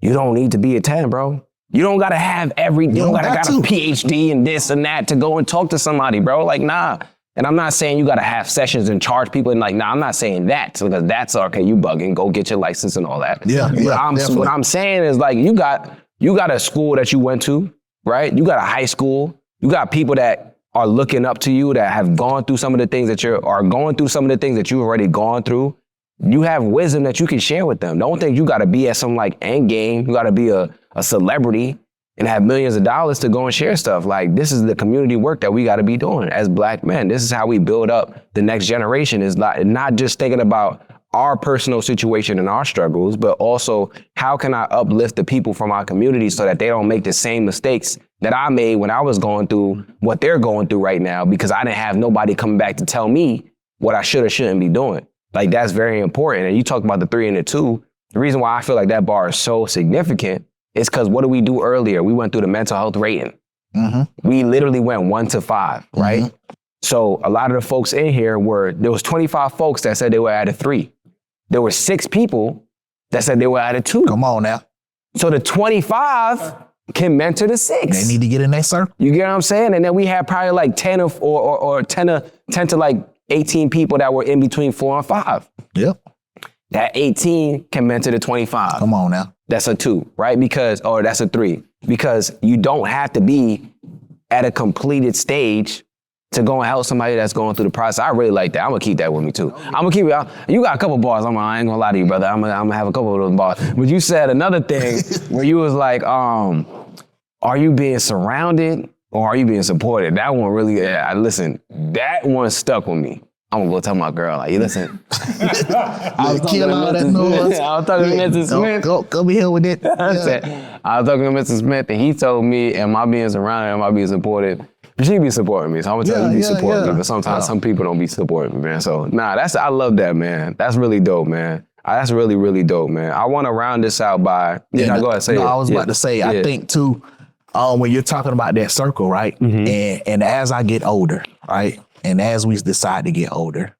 you don't need to be a 10, bro. You don't gotta have you don't gotta got a PhD and this and that to go and talk to somebody, bro. Like, nah. And I'm not saying you gotta have sessions and charge people, and like, nah, I'm not saying that, because that's okay, you bugging, go get your license and all that. What I'm saying is like, you got a school that you went to, right? You got a high school, you got people that are looking up to you, that have gone through some of the things that you've already gone through. You have wisdom that you can share with them. Don't think you got to be at some like end game. You got to be a celebrity and have millions of dollars to go and share stuff. Like, this is the community work that we got to be doing as Black men. This is how we build up the next generation. Is not just thinking about our personal situation and our struggles, but also how can I uplift the people from our community so that they don't make the same mistakes that I made when I was going through what they're going through right now, because I didn't have nobody coming back to tell me what I should or shouldn't be doing. Like, that's very important. And you talk about the 3 and the 2. The reason why I feel like that bar is so significant is because what did we do earlier? We went through the mental health rating. We literally went 1 to 5, right? So a lot of the folks in here there was 25 folks that said they were at a 3. There were 6 people that said they were at a 2. Come on now. So the 25 can mentor the 6. They need to get in that circle. You get what I'm saying? And then we had probably like 10 or 10 to like 18 people that were in between 4 and 5. Yep. That 18 can mentor the 25. Come on now. That's a 2, right? Or that's a 3. Because you don't have to be at a completed stage to go and help somebody that's going through the process. I really like that. I'm gonna keep that with me too. I'm gonna keep it. You got a couple bars. I ain't gonna lie to you, brother. I'm gonna have a couple of those bars. But you said another thing where you was like, are you being surrounded or are you being supported? That one really, listen, that one stuck with me. I'm gonna go tell my girl, like, you listen. I was talking to Mr. Smith. Go be here with it. I was talking to Mr. Smith, and he told me, am I being surrounded? Am I being supported? She be supporting me, so I'm gonna tell you be supporting me. But sometimes some people don't be supporting me, man. So I love that, man. That's really dope, man. That's really, really dope, man. I want to round this out by go ahead, say it. I was about to say, I think too, when you're talking about that circle, right? And as I get older, right? And as we decide to get older,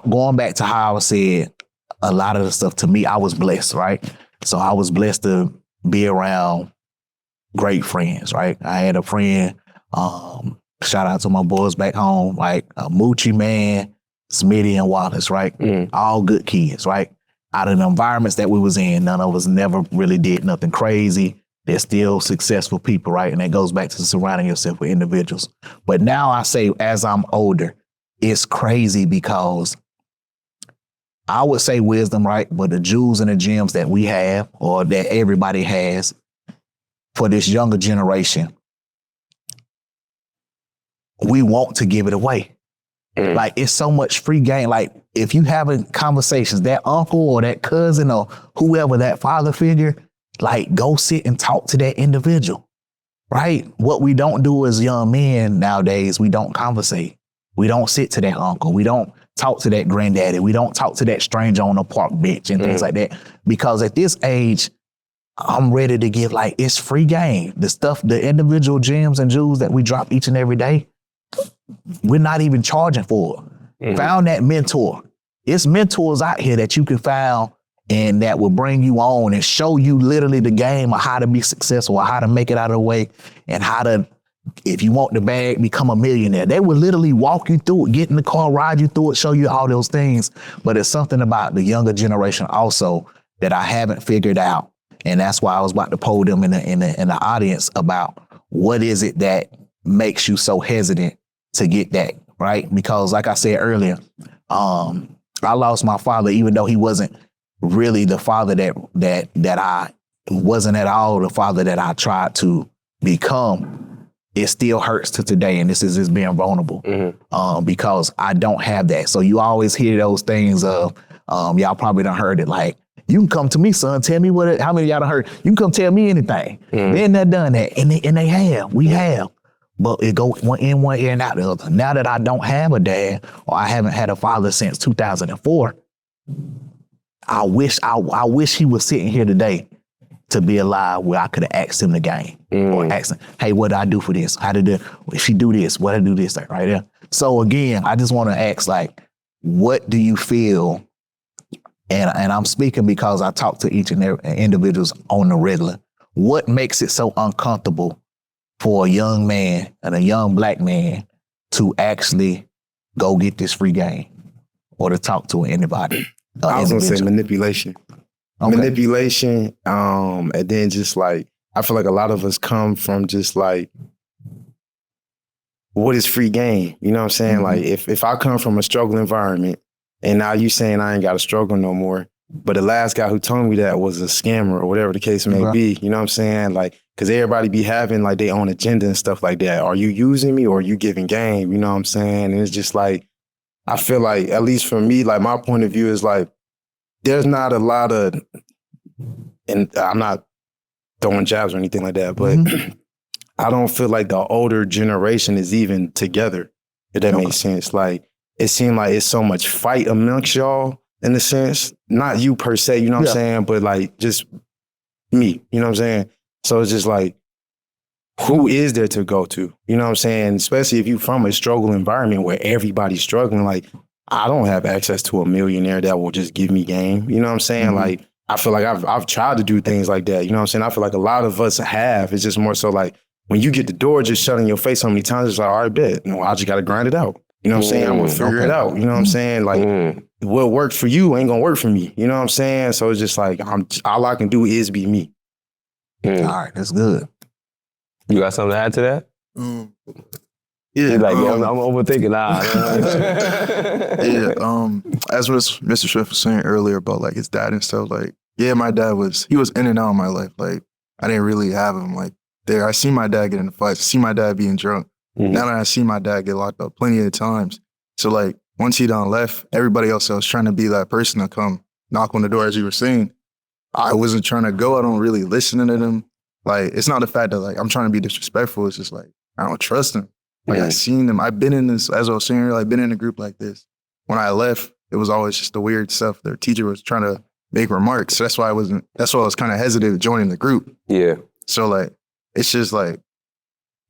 going back to how I said a lot of the stuff, to me, I was blessed, right? So I was blessed to be around great friends, right? I had a friend, shout out to my boys back home, like Moochie, man, Smitty and Wallace, right? All good kids, right? Out of the environments that we was in, none of us never really did nothing crazy. They're still successful people, right? And that goes back to surrounding yourself with individuals. But now I say, as I'm older, it's crazy because I would say wisdom, right? But the jewels and the gems that we have, or that everybody has for this younger generation, we want to give it away. Like, it's so much free game. Like, if you having conversations, that uncle or that cousin or whoever, that father figure, like, go sit and talk to that individual, right? What we don't do as young men nowadays, we don't conversate. We don't sit to that uncle. We don't talk to that granddaddy. We don't talk to that stranger on a park bench and things like that. Because at this age, I'm ready to give, like, it's free game. The stuff, the individual gems and jewels that we drop each and every day, we're not even charging for it. Found that mentor. It's mentors out here that you can find and that will bring you on and show you literally the game of how to be successful, or how to make it out of the way, and how to, if you want the bag, become a millionaire. They will literally walk you through it, get in the car, ride you through it, show you all those things. But it's something about the younger generation also that I haven't figured out. And that's why I was about to poll them in the audience about what is it that makes you so hesitant to get that, right? Because like I said earlier, I lost my father, even though he wasn't really the father that I wasn't at all the father that I tried to become. It still hurts to today, and this is just being vulnerable because I don't have that. So you always hear those things of, y'all probably done heard it, like, you can come to me, son, tell me how many of y'all done heard, you can come tell me anything. Then they done that, and they have, we have. But it go one ear and out the other. Now that I don't have a dad, or I haven't had a father since 2004, I wish he was sitting here today to be alive where I could have asked him the game or asked him, hey, what do I do for this? How did if she do this, what I do this, right there? So again, I just want to ask, like, what do you feel? And I'm speaking because I talk to each and every individuals on the regular. What makes it so uncomfortable for a young man and a young Black man to actually go get this free game or to talk to anybody? I was gonna say manipulation. Okay. Manipulation, and then just like, I feel like a lot of us come from just like, what is free game? You know what I'm saying? Like, if I come from a struggle environment and now you saying I ain't got to struggle no more, but the last guy who told me that was a scammer or whatever the case may be, you know what I'm saying? Like, because everybody be having like their own agenda and stuff like that. Are you using me or are you giving game? You know what I'm saying? And it's just like, I feel like, at least for me, like my point of view is like, there's not a lot of, and I'm not throwing jabs or anything like that, but I don't feel like the older generation is even together, if that makes sense. Like, it seemed like it's so much fight amongst y'all in a sense. Not you per se, you know what I'm saying? But like, just me, you know what I'm saying? So it's just like, who is there to go to? You know what I'm saying? Especially if you're from a struggle environment where everybody's struggling. Like, I don't have access to a millionaire that will just give me game. You know what I'm saying? Like, I feel like I've tried to do things like that. You know what I'm saying? I feel like a lot of us have. It's just more so like, when you get the door just shut in your face so many times, it's like, all right, bet. No, I just got to grind it out. You know what I'm saying? I'm going to figure it out. You know what I'm saying? Like, what worked for you ain't going to work for me. You know what I'm saying? So it's just like, all I can do is be me. All right, that's good. You got something to add to that? Yeah, like, I'm overthinking. As Mr. Smith was saying earlier about like his dad and stuff, like, yeah, my dad he was in and out of my life. Like, I didn't really have him like there. I see my dad get in fights. I see my dad being drunk. Now that I see my dad get locked up plenty of times. So like, once he done left, everybody else was trying to be that person to come knock on the door, as you were saying. I wasn't trying to go. I don't really listen to them. Like, it's not the fact that like I'm trying to be disrespectful. It's just like, I don't trust them. Like, I seen them. I've been in this, as I was saying earlier, I've been in a group like this. When I left, it was always just the weird stuff. Their teacher was trying to make remarks. So that's why I was kind of hesitant joining the group. Yeah. So like, it's just like,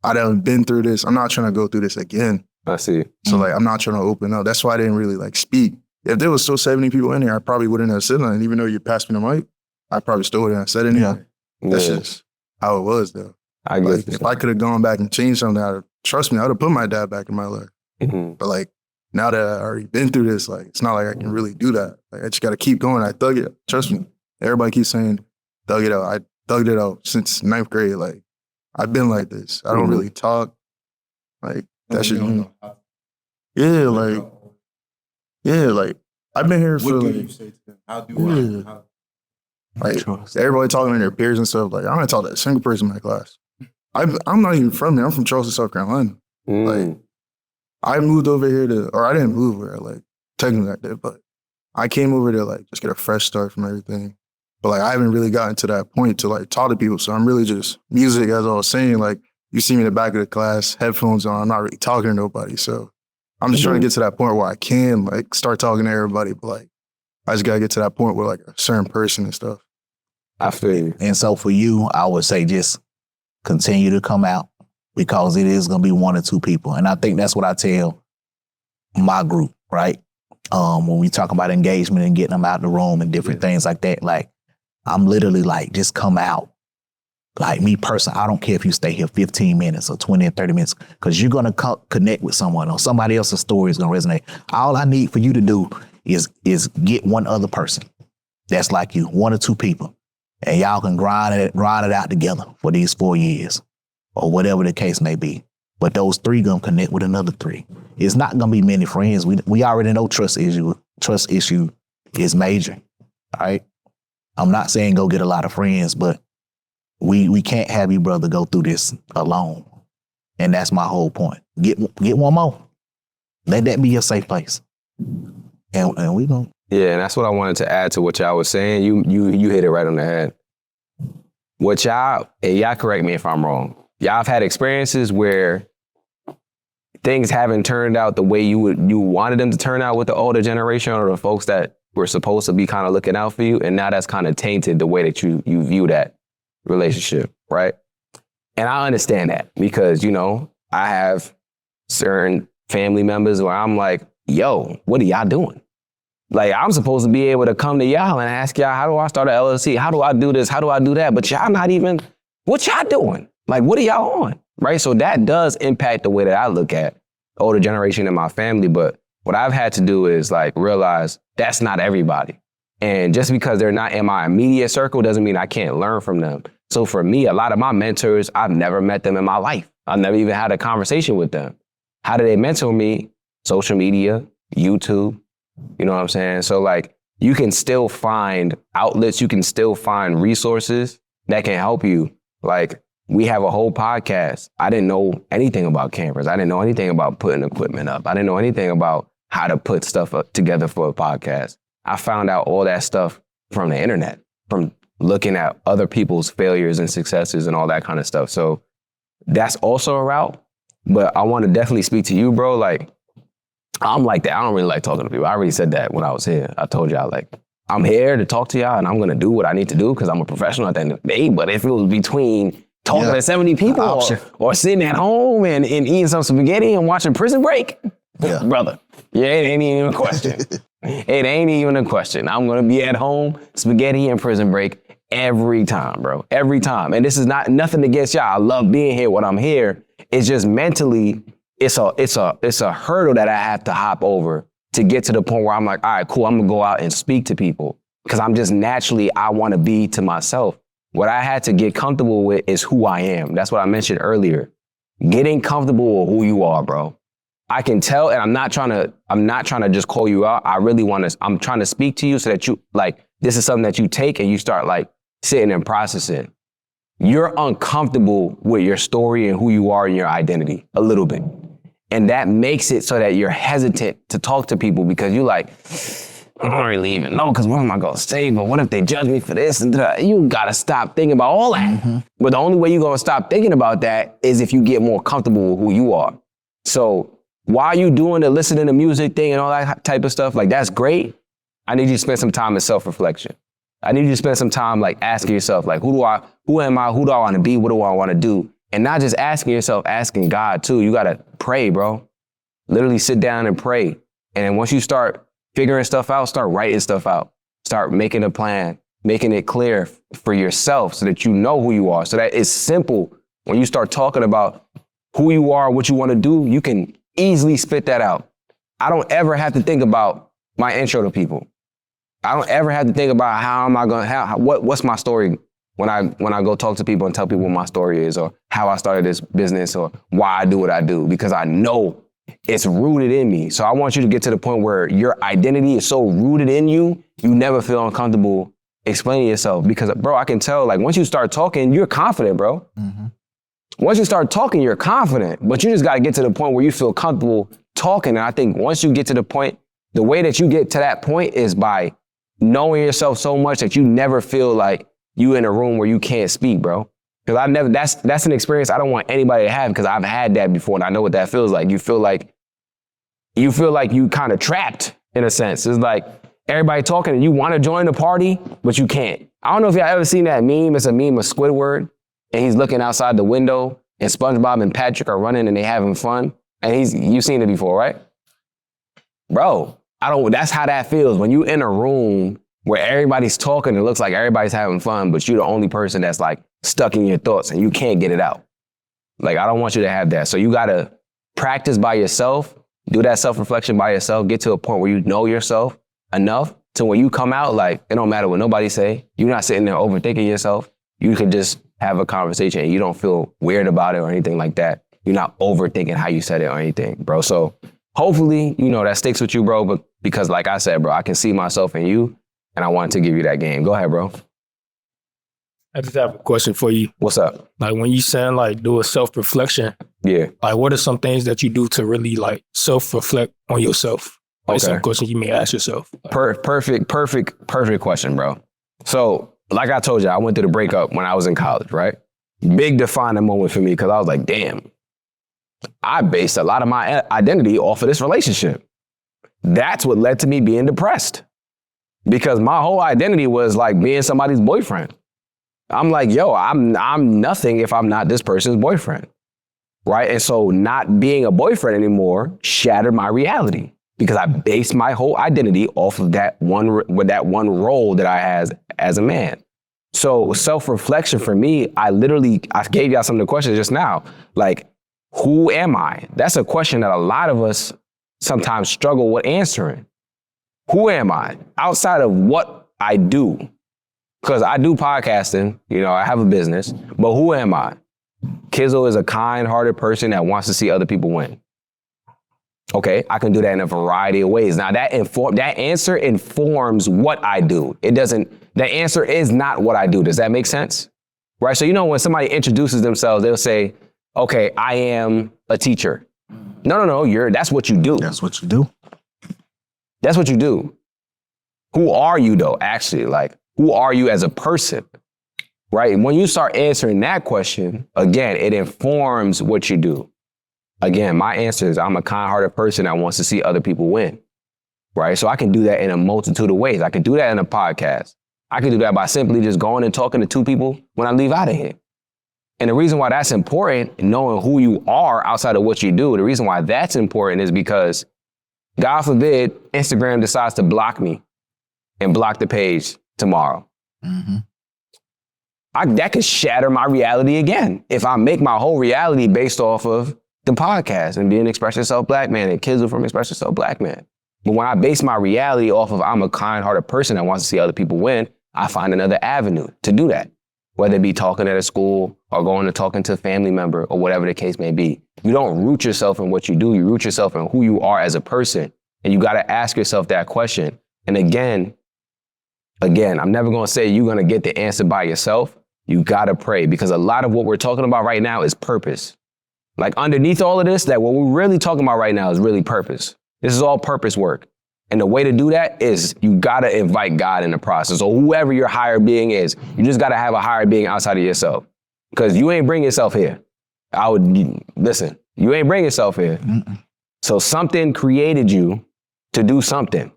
I done been through this. I'm not trying to go through this again. I see. So like, I'm not trying to open up. That's why I didn't really like speak. If there was still 70 people in here, I probably wouldn't have said nothing. Even though you passed me the mic, I probably still wouldn't have said anything. That's just how it was though. I guess if I could have gone back and changed something, trust me, I would have put my dad back in my life. But like, now that I already been through this, like, it's not like I can really do that. Like, I just got to keep going. I thug it. Trust me. Everybody keeps saying, thug it out. I thugged it out since 9th grade. Like, I've been like this. I don't really talk. Like, that shit. Like, I've been here for like, you say to them? How do I? Like, everybody talking to their peers and stuff. Like, I'm not talking to a single person in my class. I'm not even from there. I'm from Charleston, South Carolina. Like, I moved over here or I didn't move there, like, technically I did, but I came over to, like, just get a fresh start from everything. But, like, I haven't really gotten to that point to, like, talk to people. So I'm really just music, as I was saying. Like, you see me in the back of the class, headphones on. I'm not really talking to nobody. So I'm just trying to get to that point where I can like start talking to everybody, but like I just gotta get to that point where like a certain person and stuff. I feel you. And so for you, I would say just continue to come out because it is going to be 1 or 2 people. And I think that's what I tell my group, right? When we talk about engagement and getting them out the room and different things like that, like I'm literally like, just come out. Like me personally, I don't care if you stay here 15 minutes or 20 or 30 minutes because you're going to connect with someone or somebody else's story is going to resonate. All I need for you to do is get 1 other person that's like you, 1 or 2 people. And y'all can grind it out together for these 4 years or whatever the case may be. But those 3 gonna connect with another 3. It's not gonna be many friends. We already know trust issue is major. All right. I'm not saying go get a lot of friends, but we can't have you, brother, go through this alone. And that's my whole point. Get 1 more. Let that be your safe place. And we gonna. Yeah, and that's what I wanted to add to what y'all was saying. You hit it right on the head. What y'all correct me if I'm wrong. Y'all have had experiences where things haven't turned out the way you wanted them to turn out with the older generation or the folks that were supposed to be kind of looking out for you, and now that's kind of tainted the way that you view that relationship, right? And I understand that because, I have certain family members where I'm like, yo, what are y'all doing? Like, I'm supposed to be able to come to y'all and ask y'all, how do I start an LLC? How do I do this? How do I do that? But y'all not even, what y'all doing? Like, what are y'all on? Right? So that does impact the way that I look at the older generation in my family. But what I've had to do is like realize that's not everybody. And just because they're not in my immediate circle doesn't mean I can't learn from them. So for me, a lot of my mentors, I've never met them in my life. I've never even had a conversation with them. How do they mentor me? Social media, YouTube. You know what I'm saying? So like you can still find outlets, you can still find resources that can help you. Like we have a whole podcast. I didn't know anything about cameras. I didn't know anything about putting equipment up. I didn't know anything about how to put stuff together for a podcast. I found out all that stuff from the internet, from looking at other people's failures and successes and all that kind of stuff. So that's also a route. But I want to definitely speak to you, bro. Like, I'm like that. I don't really like talking to people. I already said that when I was here. I told y'all, like, I'm here to talk to y'all and I'm going to do what I need to do because I'm a professional at the end of the day. But if it was between talking to 70 people or sitting at home and eating some spaghetti and watching Prison Break, brother, it ain't even a question. It ain't even a question. I'm going to be at home, spaghetti and Prison Break every time, bro. Every time. And this is nothing against y'all. I love being here when I'm here. It's just mentally, it's a hurdle that I have to hop over to get to the point where I'm like, all right, cool, I'm gonna go out and speak to people. Because I'm just naturally, I wanna be to myself. What I had to get comfortable with is who I am. That's what I mentioned earlier. Getting comfortable with who you are, bro. I can tell, and I'm not trying to just call you out. I'm trying to speak to you so that you, like, this is something that you take and you start like sitting and processing. You're uncomfortable with your story and who you are and your identity a little bit. And that makes it so that you're hesitant to talk to people because you're like, I don't really even know because what am I going to say? But what if they judge me for this? And that? You got to stop thinking about all that. Mm-hmm. But the only way you're going to stop thinking about that is if you get more comfortable with who you are. So while you doing the listening to music thing and all that type of stuff, like that's great. I need you to spend some time in self-reflection. I need you to spend some time like asking yourself, like, who am I? Who do I want to be? What do I want to do? And not just asking yourself, asking God too. You got to pray, bro. Literally sit down and pray. And then once you start figuring stuff out, start writing stuff out. Start making a plan, making it clear for yourself so that you know who you are. So that it's simple. When you start talking about who you are, what you want to do, you can easily spit that out. I don't ever have to think about my intro to people. I don't ever have to think about what's my story when I go talk to people and tell people what my story is or how I started this business or why I do what I do, because I know it's rooted in me. So I want you to get to the point where your identity is so rooted in you, you never feel uncomfortable explaining yourself. Because, bro, I can tell, like, once you start talking, you're confident, bro. Mm-hmm. Once you start talking, you're confident, but you just got to get to the point where you feel comfortable talking. And I think once you get to the point, the way that you get to that point is by knowing yourself so much that you never feel like you in a room where you can't speak, bro. Because that's an experience I don't want anybody to have because I've had that before and I know what that feels like. You feel like you feel like you kind of trapped in a sense. It's like everybody talking and you want to join the party, but you can't. I don't know if y'all ever seen that meme. It's a meme of Squidward, and he's looking outside the window, and SpongeBob and Patrick are running and they having fun. And you've seen it before, right? Bro, that's how that feels when you in a room where everybody's talking. It looks like everybody's having fun, but you're the only person that's like stuck in your thoughts and you can't get it out. Like, I don't want you to have that. So you got to practice by yourself, do that self-reflection by yourself, get to a point where you know yourself enough to when you come out, like, it don't matter what nobody say. You're not sitting there overthinking yourself. You can just have a conversation and you don't feel weird about it or anything like that. You're not overthinking how you said it or anything, bro. So hopefully, that sticks with you, bro. But because like I said, bro, I can see myself in you and I wanted to give you that game. Go ahead, bro. I just have a question for you. What's up? Like when you saying like do a self-reflection, yeah. Like what are some things that you do to really like self-reflect on yourself? Like Okay. some questions you may ask yourself. Perfect question, bro. So like I told you, I went through the breakup when I was in college, right? Big defining moment for me because I was like, damn, I based a lot of my identity off of this relationship. That's what led to me being depressed because my whole identity was like being somebody's boyfriend. I'm like, yo, I'm nothing if I'm not this person's boyfriend, right? And so not being a boyfriend anymore shattered my reality because I based my whole identity off of that one role that I had as a man. So self-reflection for me, I gave y'all some of the questions just now, like, who am I? That's a question that a lot of us sometimes struggle with answering. Who am I outside of what I do? Because I do podcasting, I have a business, but who am I? Kizzo is a kind-hearted person that wants to see other people win. Okay, I can do that in a variety of ways. Now that answer informs what I do. The answer is not what I do. Does that make sense? Right, so when somebody introduces themselves, they'll say, okay, I am a teacher. No, that's what you do. That's what you do. That's what you do. Who are you though, actually? Like, who are you as a person? Right? When you start answering that question, again, it informs what you do. Again, my answer is I'm a kind-hearted person that wants to see other people win. Right? So I can do that in a multitude of ways. I can do that in a podcast. I can do that by simply just going and talking to two people when I leave out of here. And the reason why that's important, knowing who you are outside of what you do, the reason why that's important is because, God forbid, Instagram decides to block me and block the page tomorrow. Mm-hmm. That could shatter my reality again. If I make my whole reality based off of the podcast and being Express Yourself Black Man and Kizzle from Express Yourself Black Man. But when I base my reality off of I'm a kind-hearted person that wants to see other people win, I find another avenue to do that. Whether it be talking at a school or going to talking to a family member or whatever the case may be. You don't root yourself in what you do. You root yourself in who you are as a person. And you got to ask yourself that question. And again, I'm never going to say you're going to get the answer by yourself. You got to pray because a lot of what we're talking about right now is purpose. Like underneath all of this, that what we're really talking about right now is really purpose. This is all purpose work. And the way to do that is you got to invite God in the process. Or whoever your higher being is, you just got to have a higher being outside of yourself. Because you ain't bring yourself here. Listen, you ain't bring yourself here. Mm-mm. So something created you to do something.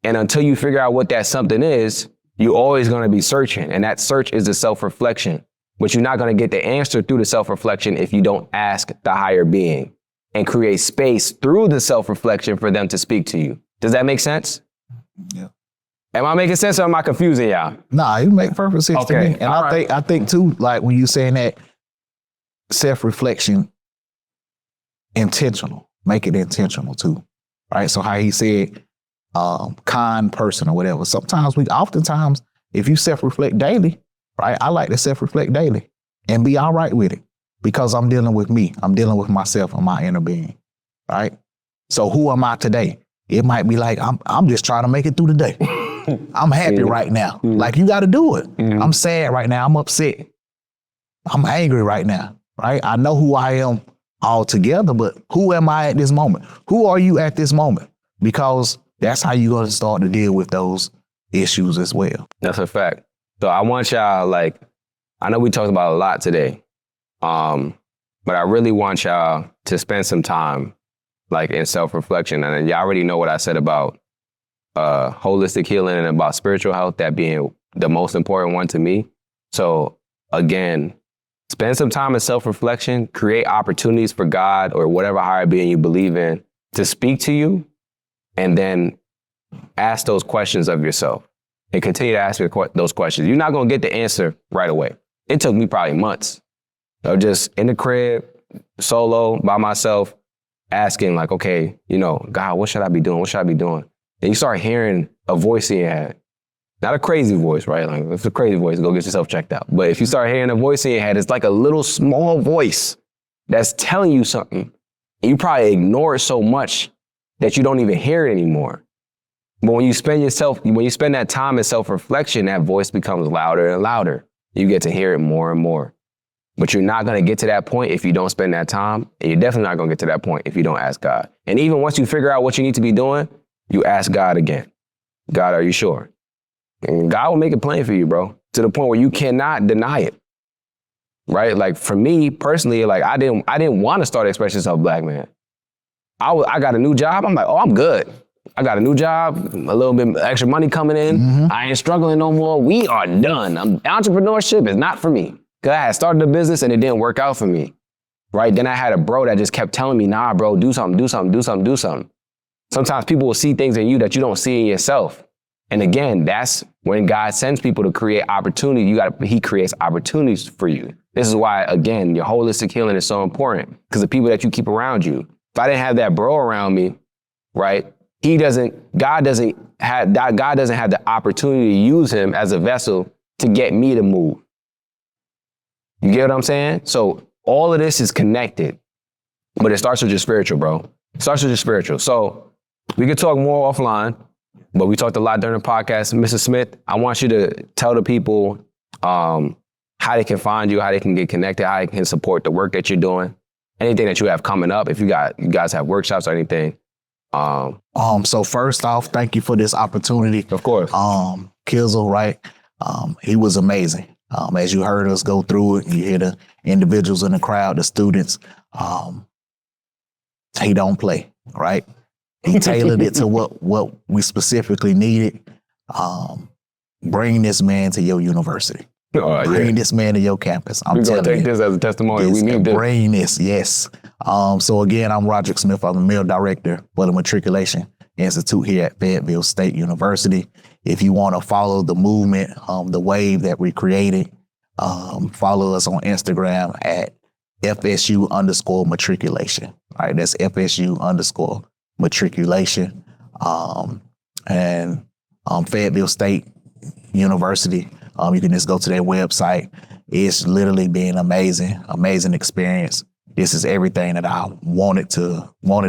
And until you figure out what that something is, you're always going to be searching. And that search is the self-reflection. But you're not going to get the answer through the self-reflection if you don't ask the higher being and create space through the self-reflection for them to speak to you. Does that make sense? Yeah. Am I making sense or am I confusing y'all? Nah, you make perfect sense to Okay, me. And all I think too, like when you saying that self-reflection, intentional, make it intentional too, right? So how he said, kind person or whatever. Oftentimes, if you self-reflect daily, right? I like to self-reflect daily and be all right with it because I'm dealing with me. I'm dealing with myself and my inner being, right? So who am I today? It might be like, I'm just trying to make it through the day. I'm happy right now. Like you got to do it. I'm sad right now. I'm upset. I'm angry right now, right? I know who I am altogether, but who am I at this moment? Who are you at this moment? Because that's how you're going to start to deal with those issues as well. That's a fact. So I want y'all, I know we talked about a lot today, but I really want y'all to spend some time like in self-reflection. And y'all already know what I said about holistic healing and about spiritual health, that being the most important one to me. So again, spend some time in self-reflection, create opportunities for God or whatever higher being you believe in to speak to you, and then ask those questions of yourself and continue to ask those questions. You're not going to get the answer right away. It took me probably months of just in the crib, solo, by myself, asking like, okay, you know, God, what should I be doing? What should I be doing? And you start hearing a voice in your head. Not a crazy voice, right? Like, if it's a crazy voice, go get yourself checked out. But if you start hearing a voice in your head, it's like a little small voice that's telling you something. And you probably ignore it so much that you don't even hear it anymore. But when you spend that time in self-reflection, that voice becomes louder and louder. You get to hear it more and more. But you're not going to get to that point if you don't spend that time. And you're definitely not going to get to that point if you don't ask God. And even once you figure out what you need to be doing, you ask God again. God, are you sure? And God will make it plain for you, bro, to the point where you cannot deny it. Right? Like for me personally, like I didn't want to start Express Yourself Black Man. I got a new job. I'm like, oh, I'm good. I got a new job, a little bit extra money coming in. Mm-hmm. I ain't struggling no more. We are done. Entrepreneurship is not for me. Cause I had started a business and it didn't work out for me. Right? Then I had a bro that just kept telling me, nah, bro, do something, do something, do something, do something. Sometimes people will see things in you that you don't see in yourself. And again, that's when God sends people to create opportunity. He creates opportunities for you. This is why, again, your holistic healing is so important, because the people that you keep around you. If I didn't have that bro around me, right? God doesn't have the opportunity to use him as a vessel to get me to move. You get what I'm saying? So all of this is connected, but it starts with your spiritual, bro. It starts with your spiritual. So we could talk more offline, but we talked a lot during the podcast. Mrs. Smith, I want you to tell the people how they can find you, how they can get connected, how they can support the work that you're doing, anything that you have coming up. If you guys have workshops or anything. So first off, thank you for this opportunity. Of course. Kizzle, right? He was amazing. As you heard us go through it, you hear the individuals in the crowd, the students. He don't play, right? He tailored it to what we specifically needed. Bring this man to your university. Bring this man to your campus. We're going to take this as a testimony. We need this. Bring this, yes. So again, I'm Roderick Smith. I'm the male director for the Matriculation Institute here at Fayetteville State University. If you want to follow the movement, the wave that we created, follow us on Instagram at FSU_matriculation. All right, that's FSU_matriculation. And Fayetteville State University. You can just go to their website. It's literally been amazing experience. This is everything that I wanted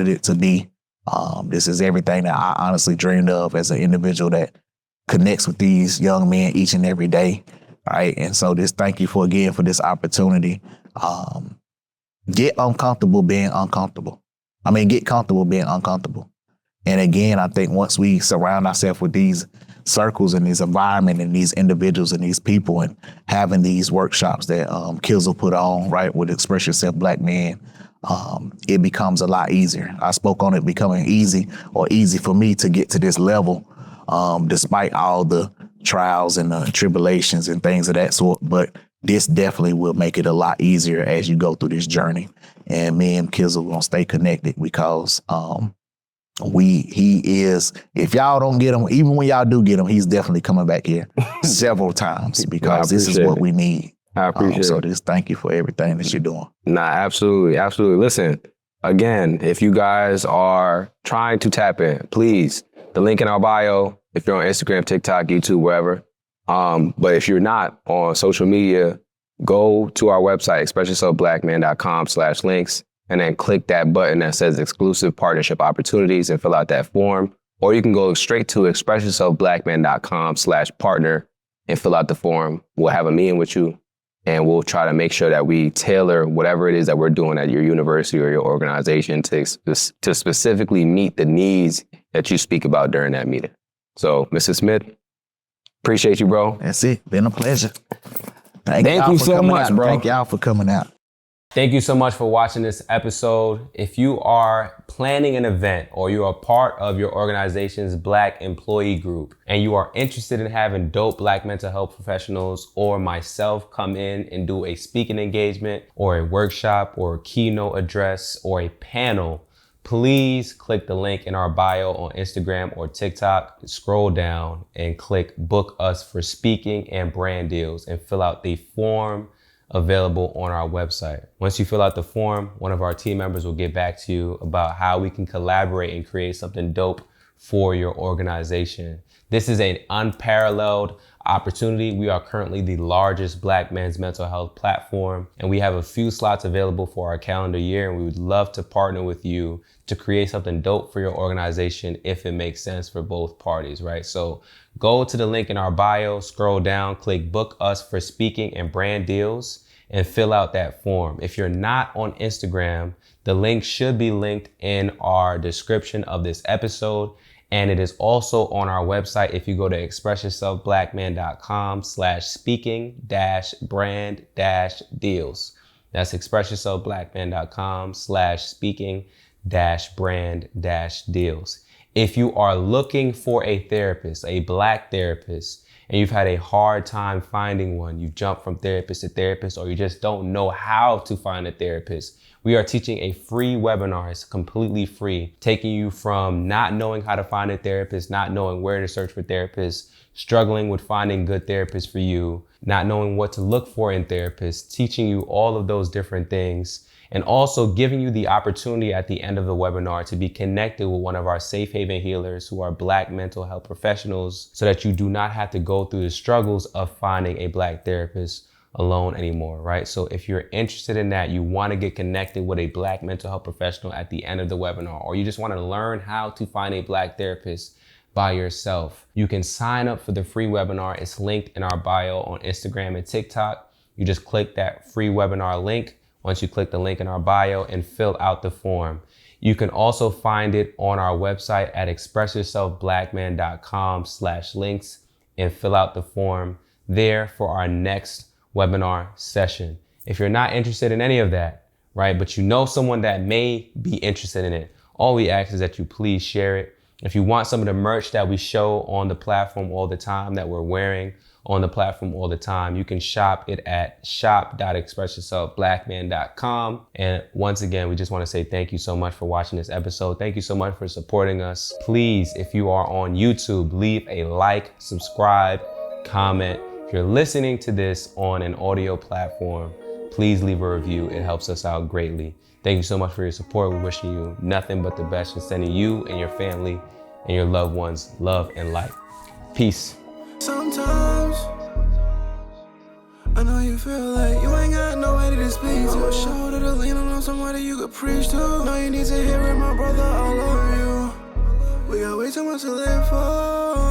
it to be. This is everything that I honestly dreamed of as an individual that connects with these young men each and every day. All right. And so thank you for this opportunity. Get uncomfortable being uncomfortable. Get comfortable being uncomfortable. And again, I think once we surround ourselves with these circles and this environment and these individuals and these people and having these workshops that Kizzle put on, right, with Express Yourself Black Men, it becomes a lot easier. I spoke on it becoming easy for me to get to this level, despite all the trials and the tribulations and things of that sort. But this definitely will make it a lot easier as you go through this journey. And me and Kizzle gonna stay connected because he is, if y'all don't get him, even when y'all do get him, he's definitely coming back here several times because this is what we need. I appreciate it. So just thank you for everything that you're doing. Nah, absolutely. Absolutely. Listen, again, if you guys are trying to tap in, please, the link in our bio, if you're on Instagram, TikTok, YouTube, wherever. But if you're not on social media, go to our website, expressyourselfblackman.com/links. And then click that button that says exclusive partnership opportunities and fill out that form. Or you can go straight to expressyourselfblackman.com/partner and fill out the form. We'll have a meeting with you and we'll try to make sure that we tailor whatever it is that we're doing at your university or your organization to specifically meet the needs that you speak about during that meeting. So, Mr. Smith, appreciate you, bro. That's it. Been a pleasure. Thank you so much, bro. Thank y'all for coming out. Thank you so much for watching this episode. If you are planning an event or you are part of your organization's Black employee group and you are interested in having dope Black mental health professionals or myself come in and do a speaking engagement or a workshop or a keynote address or a panel, please click the link in our bio on Instagram or TikTok, scroll down and click book us for speaking and brand deals and fill out the form available on our website. Once you fill out the form, one of our team members will get back to you about how we can collaborate and create something dope for your organization. This is an unparalleled opportunity. We are currently the largest Black men's mental health platform, and we have a few slots available for our calendar year, and we would love to partner with you to create something dope for your organization if it makes sense for both parties, right? So go to the link in our bio, scroll down, click book us for speaking and brand deals, and fill out that form. If you're not on Instagram, the link should be linked in our description of this episode. And it is also on our website. If you go to expressyourselfblackman.com/speaking-brand-deals. That's expressyourselfblackman.com/speaking-brand-deals. If you are looking for a therapist, a Black therapist, and you've had a hard time finding one, you jump from therapist to therapist, or you just don't know how to find a therapist, we are teaching a free webinar. It's completely free, taking you from not knowing how to find a therapist, not knowing where to search for therapists, struggling with finding good therapists for you, not knowing what to look for in therapists, teaching you all of those different things, and also giving you the opportunity at the end of the webinar to be connected with one of our safe haven healers who are Black mental health professionals so that you do not have to go through the struggles of finding a Black therapist alone anymore, right? So if you're interested in that, you want to get connected with a Black mental health professional at the end of the webinar, or you just want to learn how to find a Black therapist by yourself, you can sign up for the free webinar. It's linked in our bio on Instagram and TikTok. You just click that free webinar link once you click the link in our bio and fill out the form. You can also find it on our website at expressyourselfblackman.com/links and fill out the form there for our next webinar session. If you're not interested in any of that, right, but you know someone that may be interested in it, all we ask is that you please share it. If you want some of the merch that we show on the platform all the time, that we're wearing on the platform all the time, you can shop it at shop.expressyourselfblackman.com. And once again, we just want to say thank you so much for watching this episode. Thank you so much for supporting us. Please, if you are on YouTube, leave a like, subscribe, comment. If you're listening to this on an audio platform, please leave a review. It helps us out greatly. Thank you so much for your support. We're wishing you nothing but the best and sending you and your family and your loved ones love and light. Peace. Sometimes I know you feel like you ain't got nobody to speak to. A shoulder to lean on, somebody you could preach to. No, you need to hear it, my brother, I love you. We got way too much to live for.